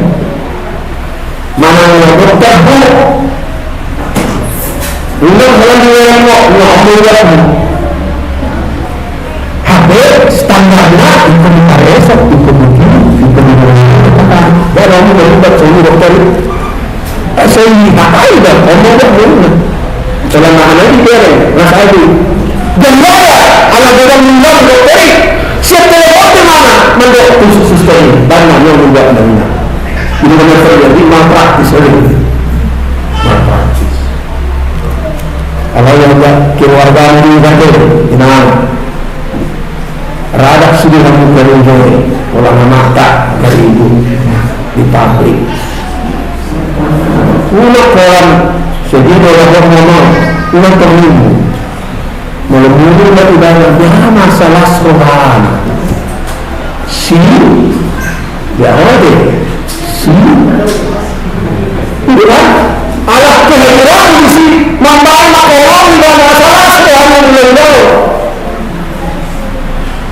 C: mana yang berkaitan Ulang dalam diri kok, ngomong habis standarnya ikut diparesok, ikut begini, ikut diparesok. Dan kamu berubah suami dokter. Saya ini pakai dah, ngomong dah. Jalan mana lagi dia? Rasa itu. Dan saya, anak orang meninggal dokter. Siap telepon di mana? Mendok khusus sistem. Banyak yang membuat dana. Ini benar terjadi malpraktis oleh malpraktis. Kalau yang keluarga ini kan kenal radak sudah kamu kerjoi orang mata dari ibu di pabrik ulang orang sedih orang ngomong ulang terminggu mulu-mulu tidak ada masalah sekolah si ya ada si udah alah kehadiran di sini membawa orang dan masalah sekolah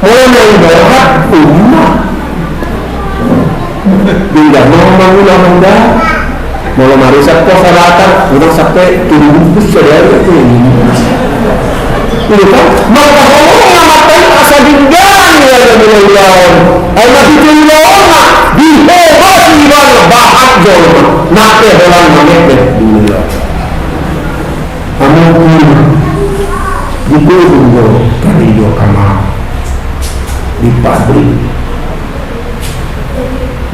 C: mulai membawa umat tidak mau mengulang-ulang mau marisak kok salatan udah sampai turun saudara itu ini kan maka orang ngamatkan asa dinggan ya mulai masih tinggalnya dihebas gimana bahan jauh nake orang namanya dunia kamu dikurung kariyo kama di pabrik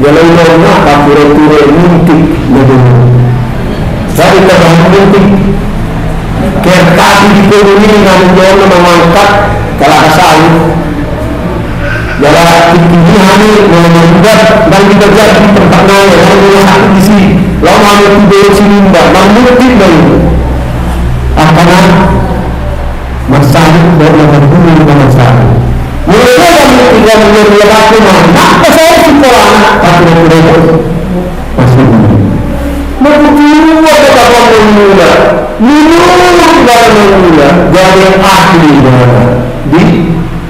C: jalan orang kapura-pura muntik dari kadang muntik kertas dikurung ini namun jangan mengangkat kalau asal jalan tinggi hari menunggak dan dikejar di pertanyaan yang rumah sakit di sini lama tidur sini mbak muntik dulu akan masalah dari berburu dengan masalah mereka yang tidak menyebabkan mana saya sekolah tapi mereka masih menurut apa menula jadi ahli di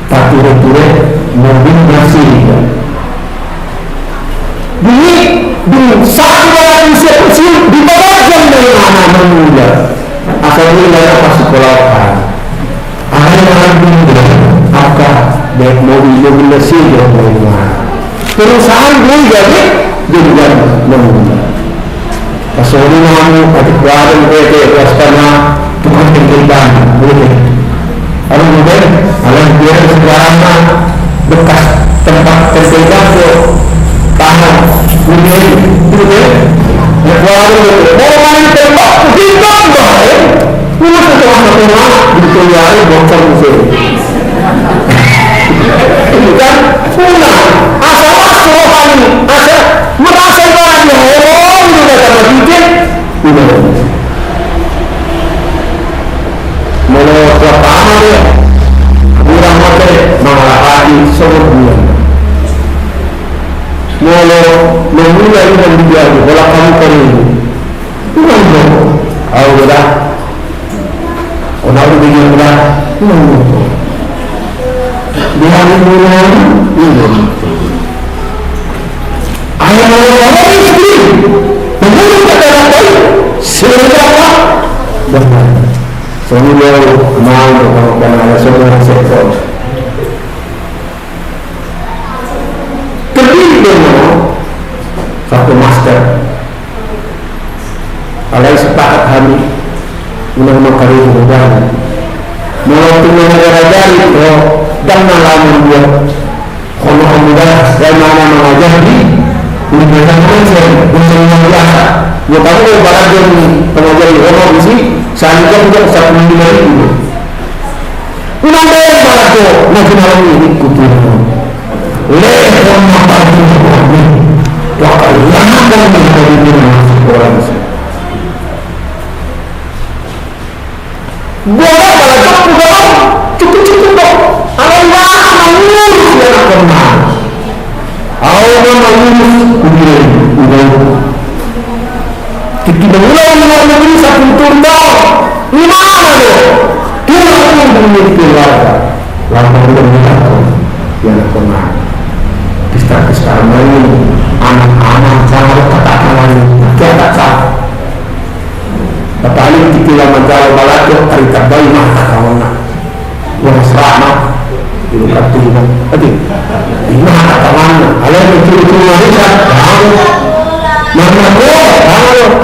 C: pature-ture mobil masih di satu orang kecil di bawah jam dari mana menula asalnya daerah pas sekolah ada apa dari mobil mesin yang perusahaan gue jadi juga mengundang. Kasuri namu adik bareng PT Wastana Tuhan tinggikan boleh. Kalau mungkin alam biar sekarang bekas tempat terdekat ke tanah boleh boleh. Ya baru mau main tempat kita baik. Ini sesuatu dikeluari bocor musuh. Kan pulang asal rohani asal merasa barangnya orang juga sama dikit mau pertama dia kurang mati malah hati semua bulan mau memulai dengan dia bola kamu kering bukan dong udah orang begini udah di hari bulan ini ayah mau istri menurut kata baik siapa benar semua mau karena semua sektor terdiri dengan satu master kalau sepakat kami undang-undang karya budaya mau tinggal negara dari dan malam buat kalau mudah dan mana mengajar di universitas Malaysia yang biasa. Ya kamu barat yang pengajar di Roma isi saya juga satu minggu itu. Kenapa barat tu macam malam ini kutu? Lepas makan ini, waktu yang akan menjadi orang ini. Boleh barat tu cukup dong. Allah mengurus yang kenal. Allah mengurus kuliah kita mulai mengalami satu tunduk. Ini mana tu? Dia akan memiliki keluarga. Lama berminat yang kenal. Kisah-kisah ini anak-anak jangan katakan kita tak sah. Tapi kita menjaga balado hari terbaik mata kawan. Yang selamat itu katinya tadi ini mana kawan ada yang curi-curi wanita mana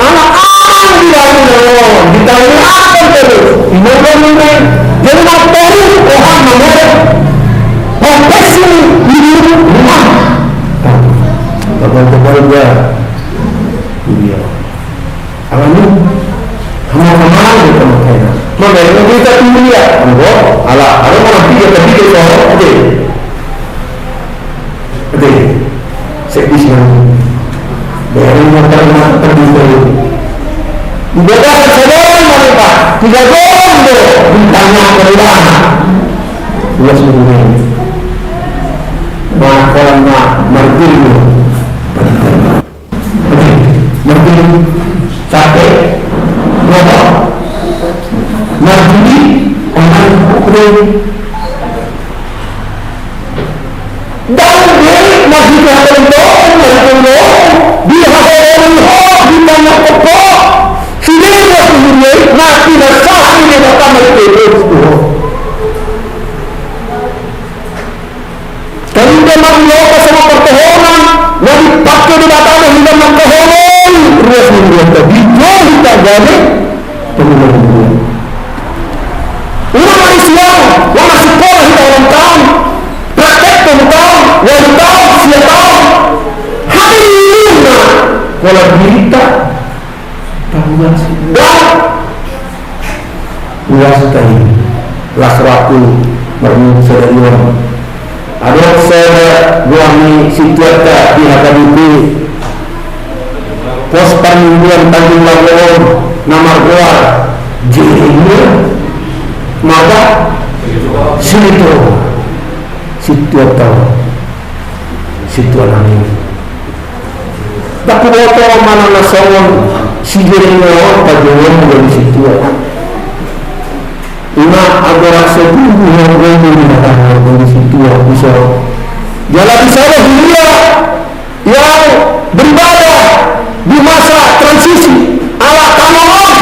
C: anak-anak di dalam ditanya terus ini jadi apa orang mana profesi ini rumah kawan-kawan dia dia alami sama-sama kita makanya makanya kita dunia ala ada orang tiga soal oke saya bisa dari motor terbuka dibaca saja mereka tiga gondo bintangnya berubah dua semuanya makannya margin margin capek berapa margin orang kering dan dia masih terlalu dia harus ditanya pokok sudah dia mati dan sahih dia datang dari itu dan dia mengelola sama pertohonan yang dipakai di batang hingga mengkohon terus membuat dijual kita jadi pemenang orang Malaysia yang masih sekolah kita orang tahun praktek tahun siap tahun hari ini kalau berita tahunan sudah luas sekali lasraku bermusuhan ada saya buami situata di HKBP pos panggilan Tanjung Labuan nama gua Jihir maka situata ini tapi waktu mana nasawan sigurnya orang pajuan dari situ ina agora setuju yang dari situ bisa jalan di sana dunia yang beribadah di masa transisi ala tanaman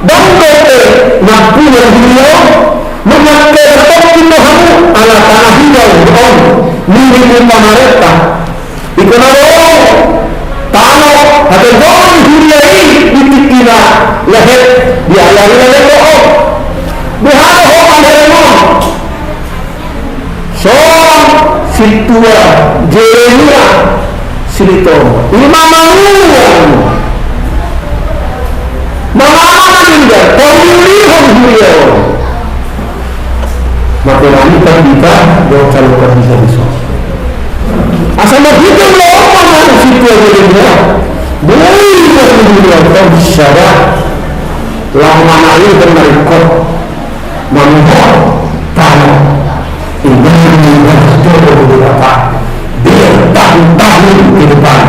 C: dan bete ngaku yang dunia menyakai seperti Tuhan ala tanah hijau on milik pemerintah ikonaro Lahir diayari oleh roh. Bukan roh pandangan. Seorang situa Jeremia silito. Lima manuang. Mengalaman juga pemilihan beliau. Maka kita jauh kalau bisa besok. Asal begitu loh mana situa Jeremia. Boleh beliau bersyarat lama ini bermerikot memohon tanah ini jodoh beberapa bertahun-tahun ke depan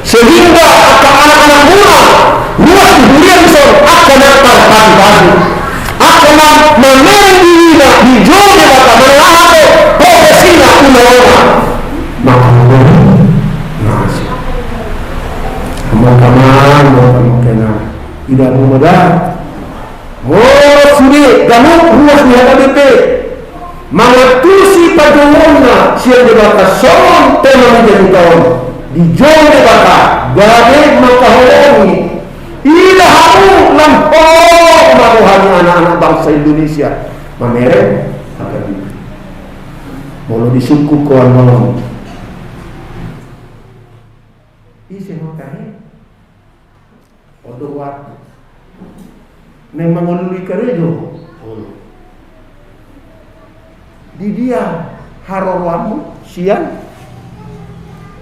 C: sehingga anak-anak muda luas durian akan dapat pagi-pagi akan memereng dirinya di jodoh beberapa mengaku profesinya undang-undang maka nasi teman-teman tidak mudah sulit kamu ruas di HKBP mengatusi padungnya siang debata son teman menjadi tahun di jauh debata gade makahoni ilahamu lampau maruhani anak-anak bangsa Indonesia memereng HKBP mau di suku kuanon isi makanya odo waktu memang melalui kerejo di dia Harowamu siang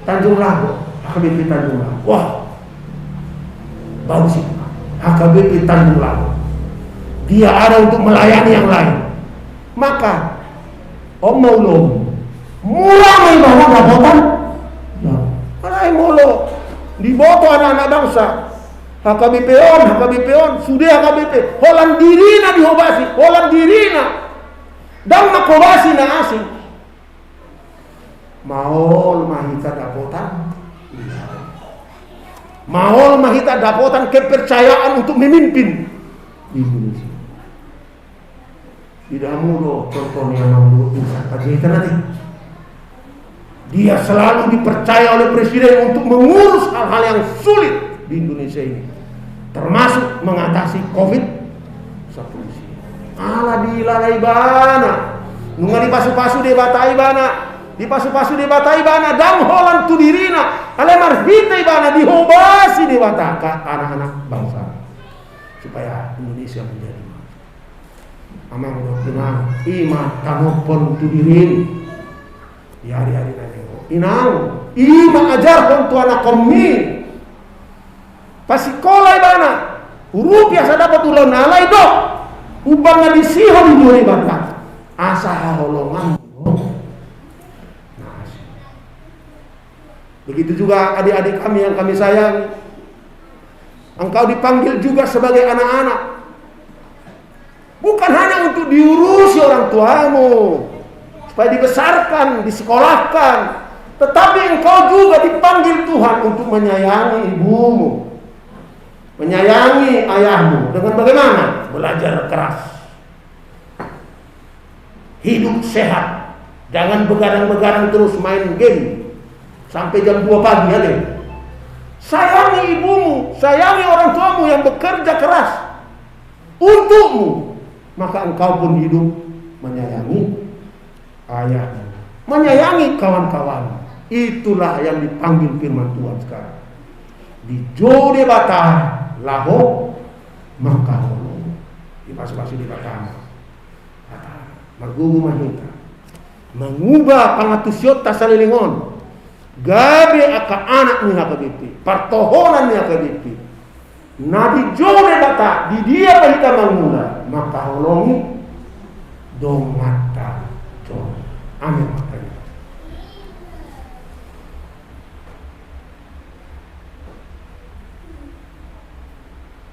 C: Tanjung Lago HKBP Tanjung Lago wah bagus sih HKBP Tanjung Lago dia ada untuk melayani yang lain maka Om Maulong mulai bahwa dapotan mulai mulu diboto anak-anak bangsa HKBP on, sudah HKBP holan dirina dihobasi, holan dirina dan makobasi na asing mahol mahita dapotan kepercayaan untuk memimpin di Indonesia tidak mudah contohnya Maulud Panjaitan nanti dia selalu dipercaya oleh presiden untuk mengurus hal-hal yang sulit di Indonesia ini termasuk mengatasi COVID-19 ala dilalai bana nunga dipasu-pasu debatai bana dan holan tu dirina ale marhita bana dihobasi debata anak-anak bangsa supaya Indonesia menjadi amang dokterna ima tanopon tu dirin di hari-hari nanti inang ima ajarkan tu anak kami pasikola ibana huruf biasa dapat ulang nalai dok ubangnya disihon di dua bata asa holongan begitu juga adik-adik kami yang kami sayangi engkau dipanggil juga sebagai anak-anak bukan hanya untuk diurusi orang tuamu supaya dibesarkan, disekolahkan tetapi engkau juga dipanggil Tuhan untuk menyayangi ibumu menyayangi ayahmu dengan bagaimana? Belajar keras hidup sehat jangan begadang-begadang terus main game sampai jam 2 pagi ya deh. Sayangi ibumu, sayangi orang tuamu yang bekerja keras untukmu maka engkau pun hidup menyayangi ayahmu menyayangi kawan-kawan itulah yang dipanggil firman Tuhan sekarang di jode bata laho maka di pas-pas di bata margugu mahita mengubah pangatusyota salilingon gabe aka anak ni HKBP partohonan ni HKBP na di jode bata di dia bahita mangula maka holongi dong mata jo amin makanya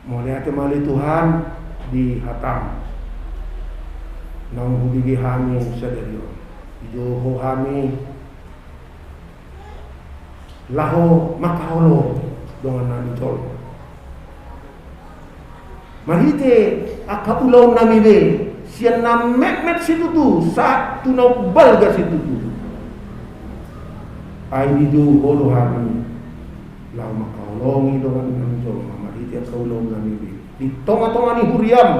C: mulai temali Tuhan di hatam nang hubigi kami sederio ijoho kami laho makaholo dengan nami tol marite akapulaw nami be siya na met situ tu saat tu na balga situ tu ay ijoho kami laho makaholongi dengan nami tol titiap kaulong nami di tonga-tonga ni huriam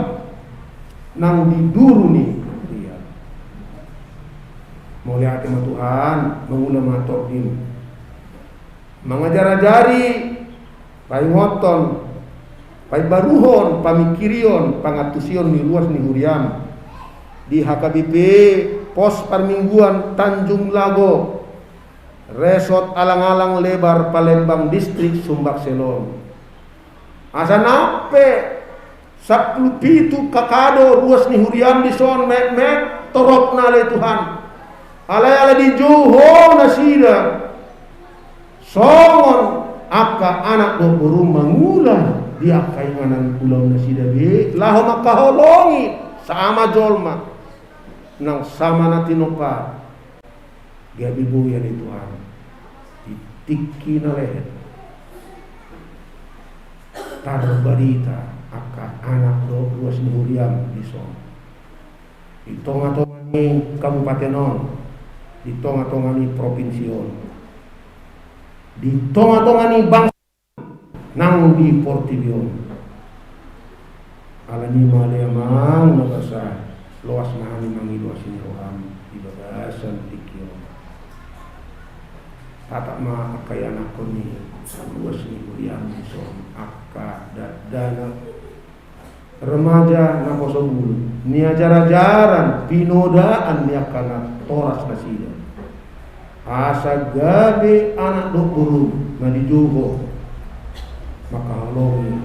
C: nang diduru ni huriam. Mau lihat sama Tuhan, mengulang matok din mengajar-ajari pai ngoton pai baruhon pamikirion pangatusion ni luas ni huriam di HKBP pos permingguan Tanjung Lago Resort alang-alang lebar Palembang distrik Sumbak Selong. Asa nape 17 kakado ruas ni huriam di son mek torok na le Tuhan. Alay di Johor nasida. Songon aka anak do burung mangulah dia kainganan pulau nasida be laho makaholongi sama jolma nang sama natinopa gabi buya ni Tuhan ditiki na leher tarbarita aka anak do ruas ni huriam di son di tonga-tonga ni kabupaten on di tonga-tonga ni provinsi on di tonga-tonga ni bangsa nang di Portibion ala ni male amang nabasa luas mahani mangilu asin roham di bagasan tikio tatak ma akai anak ko ni luas ni huriam son akka dana remaja na kosobul ni ajar-ajaran pinodaan ni akana toras nasida asa gabe anak do burung na di Johor maka halongi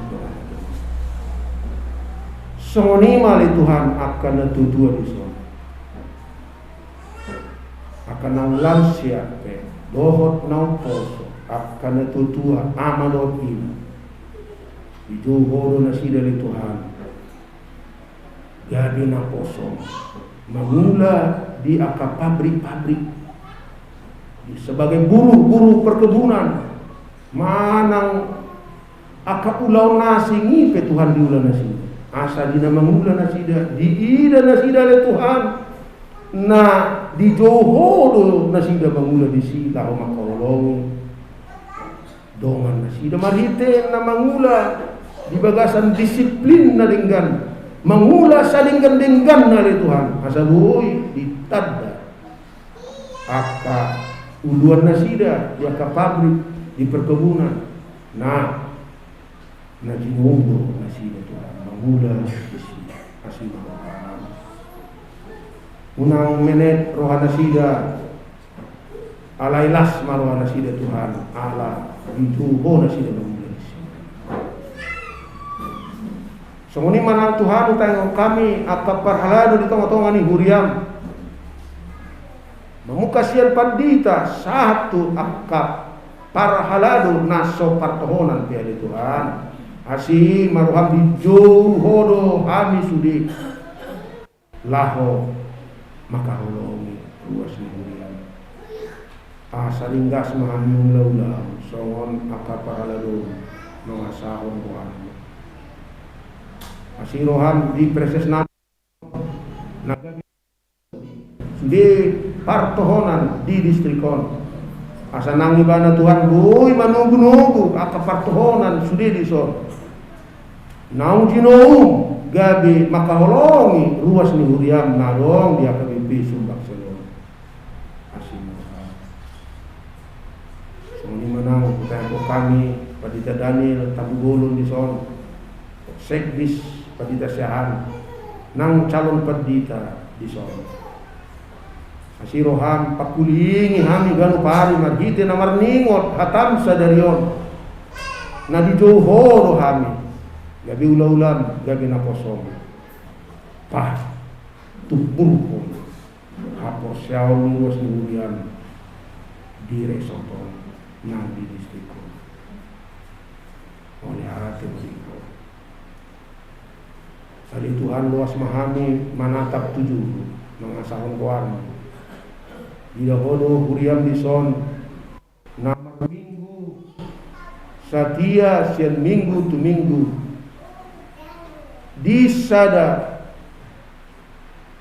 C: songoni mali Tuhan akan natutua di son akan nang lansia pe dohot nang poso akan natutua amanot ina di Johor na sida li Tuhan gabe na poso mangula di aka pabrik-pabrik sebagai buruh perkebunan manang aka ulau nasi ngipe Tuhan di ulah nasi asa dina mangula nasi di ida nasi le Tuhan na di Johor nasi mangula di sila o makaolongi dongan nasi marite na mangula di bagasan disiplin na dinggan mangula sa dinggan na le Tuhan asa buoy ditadda aka uluan nasida di aka pabrik di perkebunan na jinunggo nasida Tuhan mangula asih Tuhan unang menet rohana nasida alailas marohana nasida Tuhan ala dituho nasida mangula songoni manang Tuhan utang kami aka parhalado di tongah-tongah ni huriam memukasian pandita satu akap parhalado naso partohonan piali Tuhan asih maruham di Johor hami sudi laho maka holongi ruas ni huriam asaringgas mahami ulau songon akap parhalado mengasahon Tuhan asih roham di preses naga di partohonan di distrikon asa nangi bana Tuhan boy manugu-nugu aka partohonan sudi di son naung jinoum gabi makaholongi ruas ni huriam narong di AKBP Sumbak Selong asin soni manang kutayo kami Padita Daniel Tabugolon di son sekdis Padita Siahan nang calon Padita di son asiroham pakulingi hami ganu pari margite na marningot hatam sadarion na di Johor hami gabi ulah-ulan gabi na posong pah tupurpon hapos siyaw luas ni hurian dire soton na di distriko oleh hati mereka tadi Tuhan luas mahami manatap tujuh mengasahkan kuarma di dahono huriam di son nama minggu satia sian minggu tu minggu di sada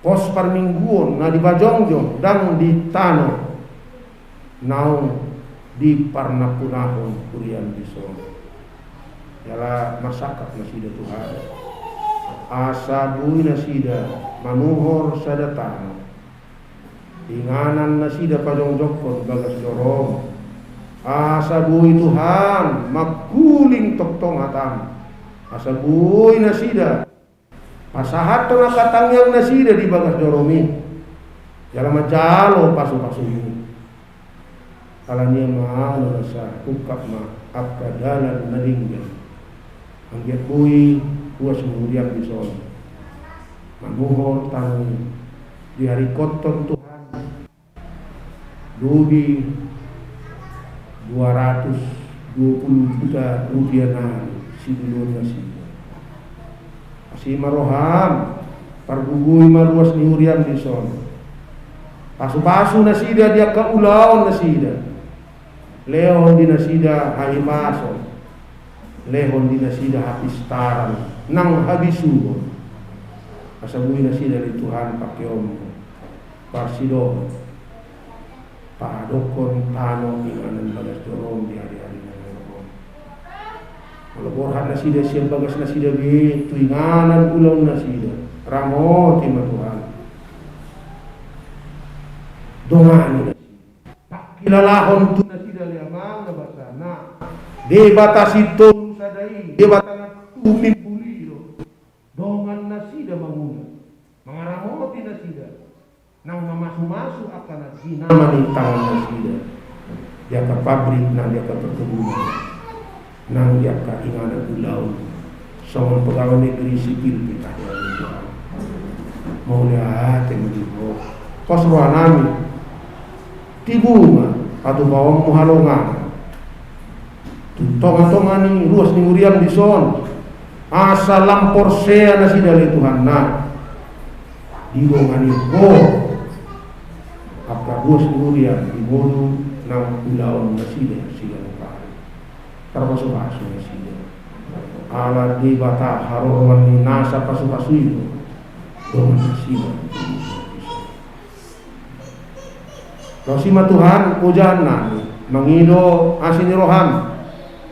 C: pos parmingguon na di Bajongjong dan di Tano naung di Parnapunahon huriam di son Jala masyarakat nasida Tuhan. Asabui nasida manuhor sadatan. Inganan nasida pajong jokon bagas jorong. Asabui Tuhan makuling toktong atam. Asabui nasida pasahat to nakatangyang nasida di bagas joromi. Jala majalo pasu-pasu ini. Alanya maano nasa ukap ma akadalan nalinggan. Ang yatbui kuas muriang bison. Manuhor tangi di hari koton Tuhan. Dubi 220 juta rupiah si dulur nasida. Si maroham pargugui maruas ni huriang bison. Pasu-pasu nasida dia kaulaon nasida. Lehon di nasida haimason. Lehon di nasida hapistaran nang habisuhon. Asabui nasida di Tuhan pakiom parsido padokon tano inganan bagas dorong di hari-hari nangyayon. Kalau borhan nasida siya bagas nasida gitu inganan ulang nasida ramoti ma Tuhan. Dongani kilalahon tu nasida liamang na basana di batas itu sadai di batana tumim buliro dongan nasida manguna mangaramoti nasida nang mamasu-masu akan nama ni tangan nasida dia ke pabrik nang dia ke perkebunan nang dia ke inganan ulau soal pegawai negeri sipil kita mau lihat yang begitu kos ruanami tibunga atau bawang muhalongan tongan-tongan ni luas ni uriam di son asa lampor sea nasi dari Tuhan na digongan ni ko apa luas ni uriam di bolu nang ulaon nasi dari siang kali termasuk nasi ala di bata harowan ni nasa pasu-pasu itu dongan nasi Rosima Tuhan ujana mangido asin roham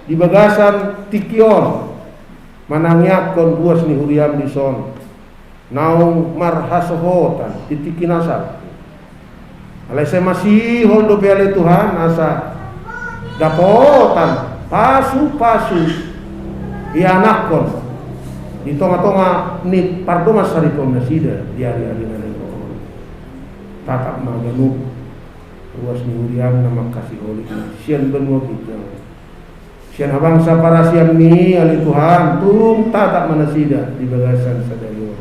C: di bagasan tikion manangyakon buas ni huriam di son naung marhasohotan titikinasal alay sa masih hondo piale Tuhan asa dapotan pasu-pasu ianakon di tonga-tonga ni pardomas sarikon nasida di hari-hari nangyayon tatap maganuk ruas ni huriam nama kasih oleh sian benua kita sian abangsa para sian ni ali Tuhan tung tatap manasida di bagasan sadayong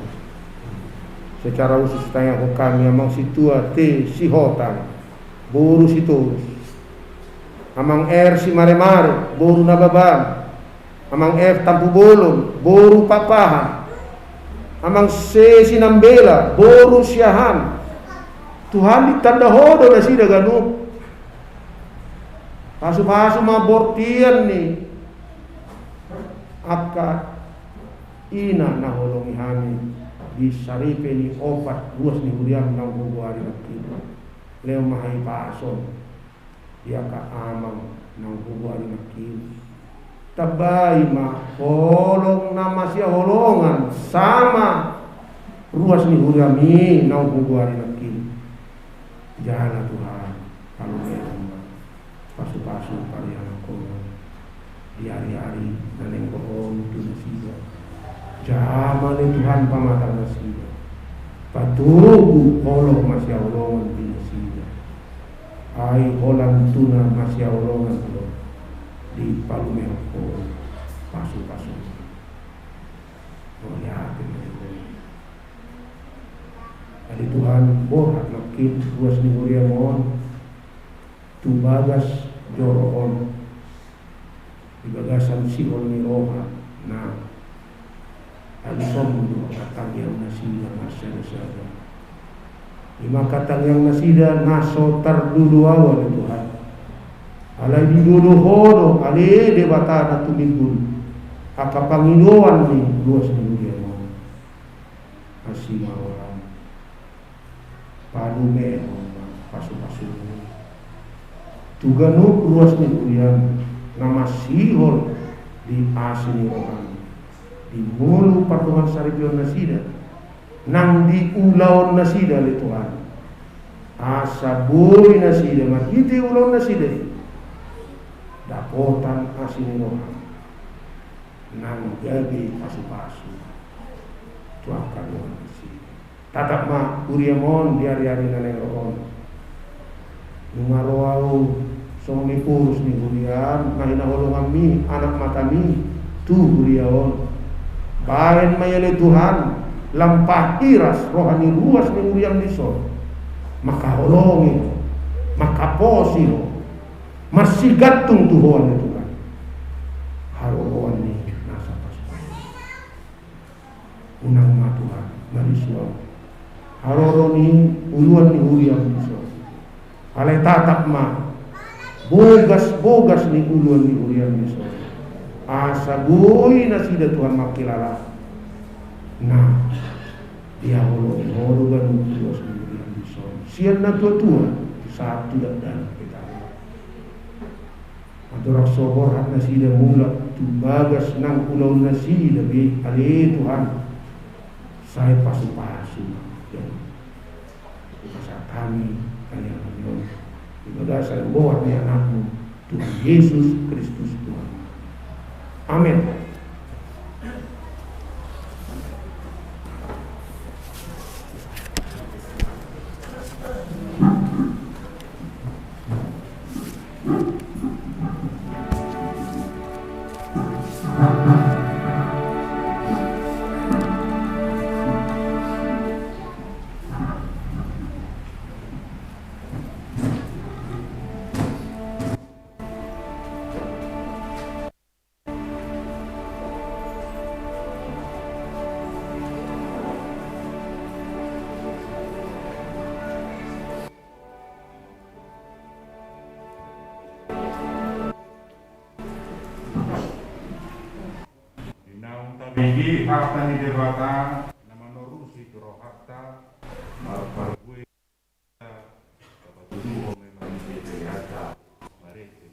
C: secara khusus tanya kami amang situa te si hotan buru situs amang si mare-mare buru nababang amang tampu bolon buru papahan amang sinambela buru siahan Tuhan ditanda hodo na sida ganun. Pasu-pasu mabortian ni Aka ina na holongi hami di saripe ni opat luas ni huriam nang bubuari nakita. Leo mahay pason dia ka amang nang bubuari nakita. Tabay ma holong nama siya holongan sama ruas ni huriami nang bubuari nakita. Jalan Tuhan kalau memang pasu-pasu pariang ko di hari-hari naneng kohon tu nasida jaman Tuhan pamata nasida patugu holong masya olongan di nasida ay holang tuna masya olongan ko di palumeo ko pasu-pasu melihatin Ari Tuhan bohat makin ruas ni mulia mohon tu bagas joroon di bagasan sihon ni roha na alisom dua katang yang nasida masya-masya lima katang yang nasida naso terdulu awal Tuhan alai didodo hodo ale debata na tumigul aka pangidoan ni ruas ni mulia mohon asimawa palume pasu-pasu tuganuk ruas ni kulian nama sihol di asini rohani di mulu pertemuan saripion nasida nang di ulaon nasida le Tuhan asa boy nasida makiti ulaon nasida dapotan asini rohani nang jadi pasu-pasu tuakan rohani nasida tatap ma uriamon di hari-hari naneng rohon nungaroau songi purus ni hurian mahina holong mi anak matami tu huriaon baen mayale Tuhan lampah iras rohani luas ni hurian diso maka holongi maka posi masih gantung Tuhan itu kan haroan ni nasa pasukan unang ma Tuhan marisyo haroroni uluan ni hurian diso alay tatap ma bogas ni uluan ni urian miso asa boy na sida Tuhan makilala nah dia holo gan tuas ni urian miso sian na tua saat tidak dan kita adorak soboran na sida mula tumbagas nang pulau na sida bi ale Tuhan saya pasu-pasu dan masa kami kalian kami berdasar bahwa ni anakmu Tuhan Yesus Kristus Tuhan. Amin.
A: Bagi harta ni dewata nama norusi roh harta marpar gue tubuh memang dewata mereka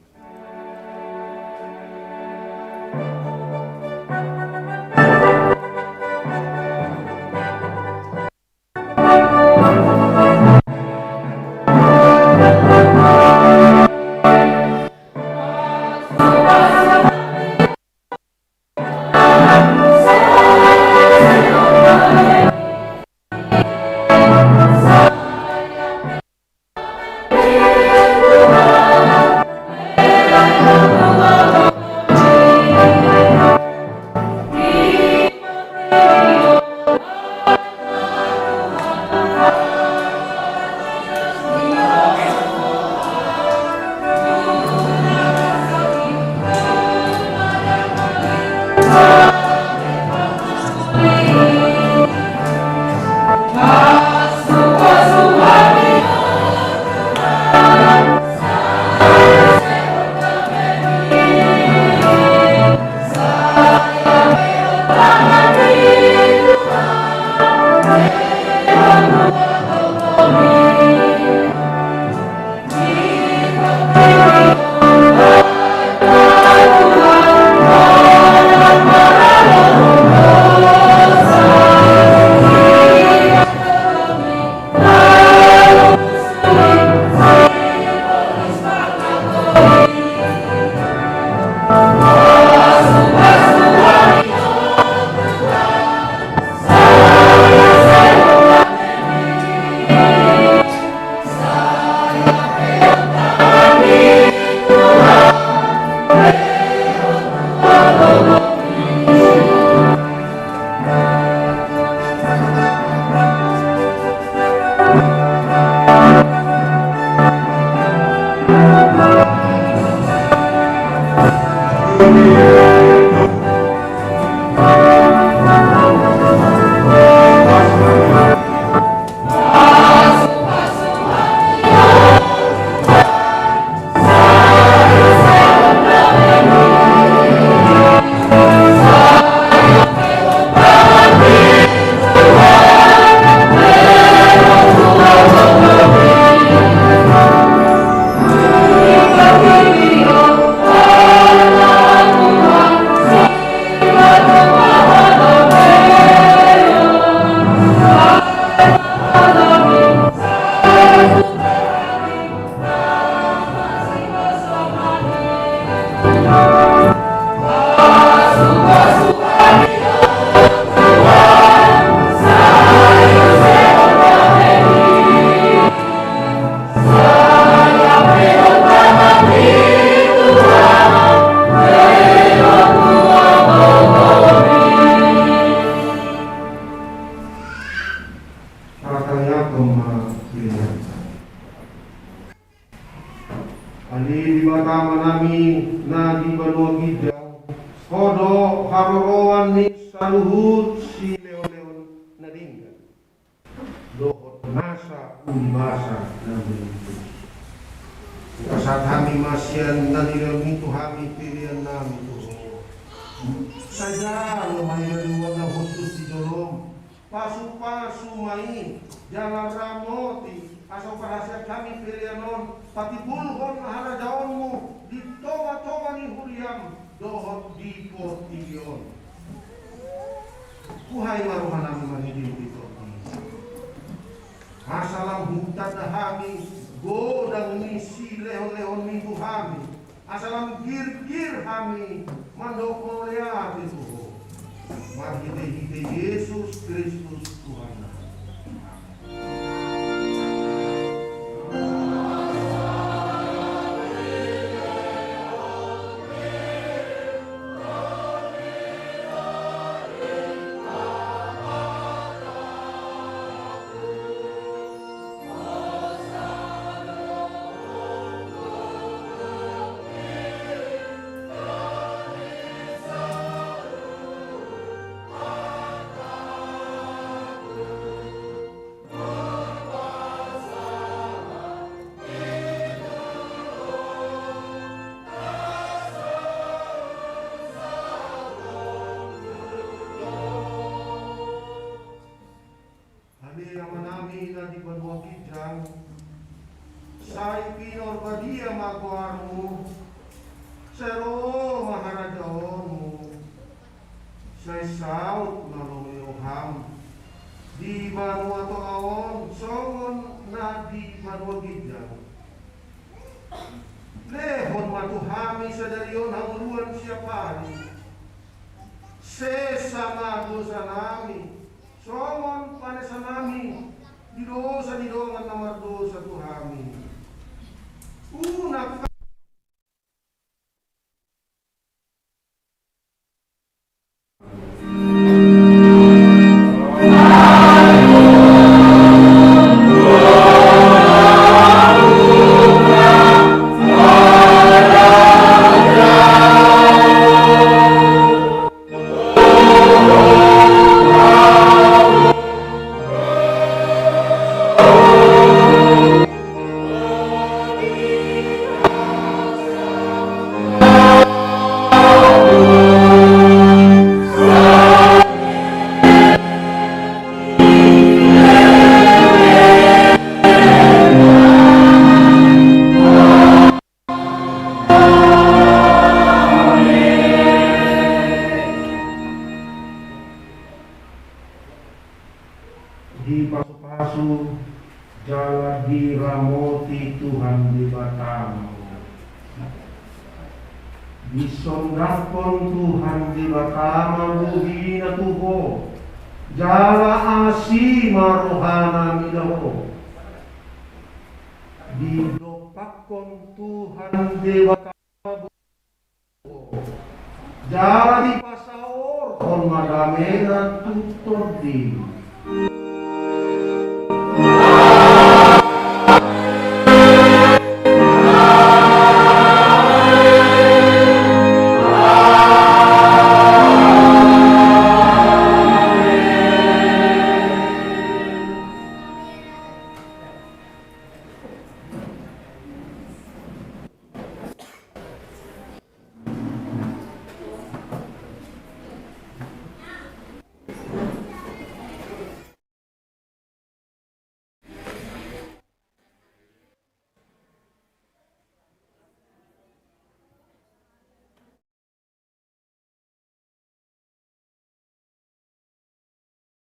C: Dohodo harorowan ni saluhut si leon-leon nadinggan. Dohod nasa umbasa na bentuk. Kasat kami masyan nanilang itu kami pilihan namin itu. Saja lo may naluwag na husus di jolom. Pasu-pasu may jalan ramoti. Asal perhasiat kami pilihan non. Pati bulhon na harajaonmu. Di toga-toga ni huriam. Dohod di portigion. Kuhay maruhan namin manidin dito. Asalam hutan na kami. Godang misi leon-leon minggu kami. Asalam gir-gir kami. Mandok melihat itu. Marhide-hide Yesus Kristus Tuhan. Sai pinor badia maguarmu, sero maharajaonmu, sai saut maromeoham, di banua toaon, songon na di banua gijang. Lehon matuhami sadarion hanguluan siapari, sesama dosa nami, songon panesan nami, di dosa di dongan nomor dosa Tuhami. Una di pasu-pasu jalan di ramoti Tuhan di Batam, di sondakon Tuhan di Batam buhi na tuho jala asi marohana milaho, di dopakon Tuhan di Batam jala di pasaor kon madamena tutor di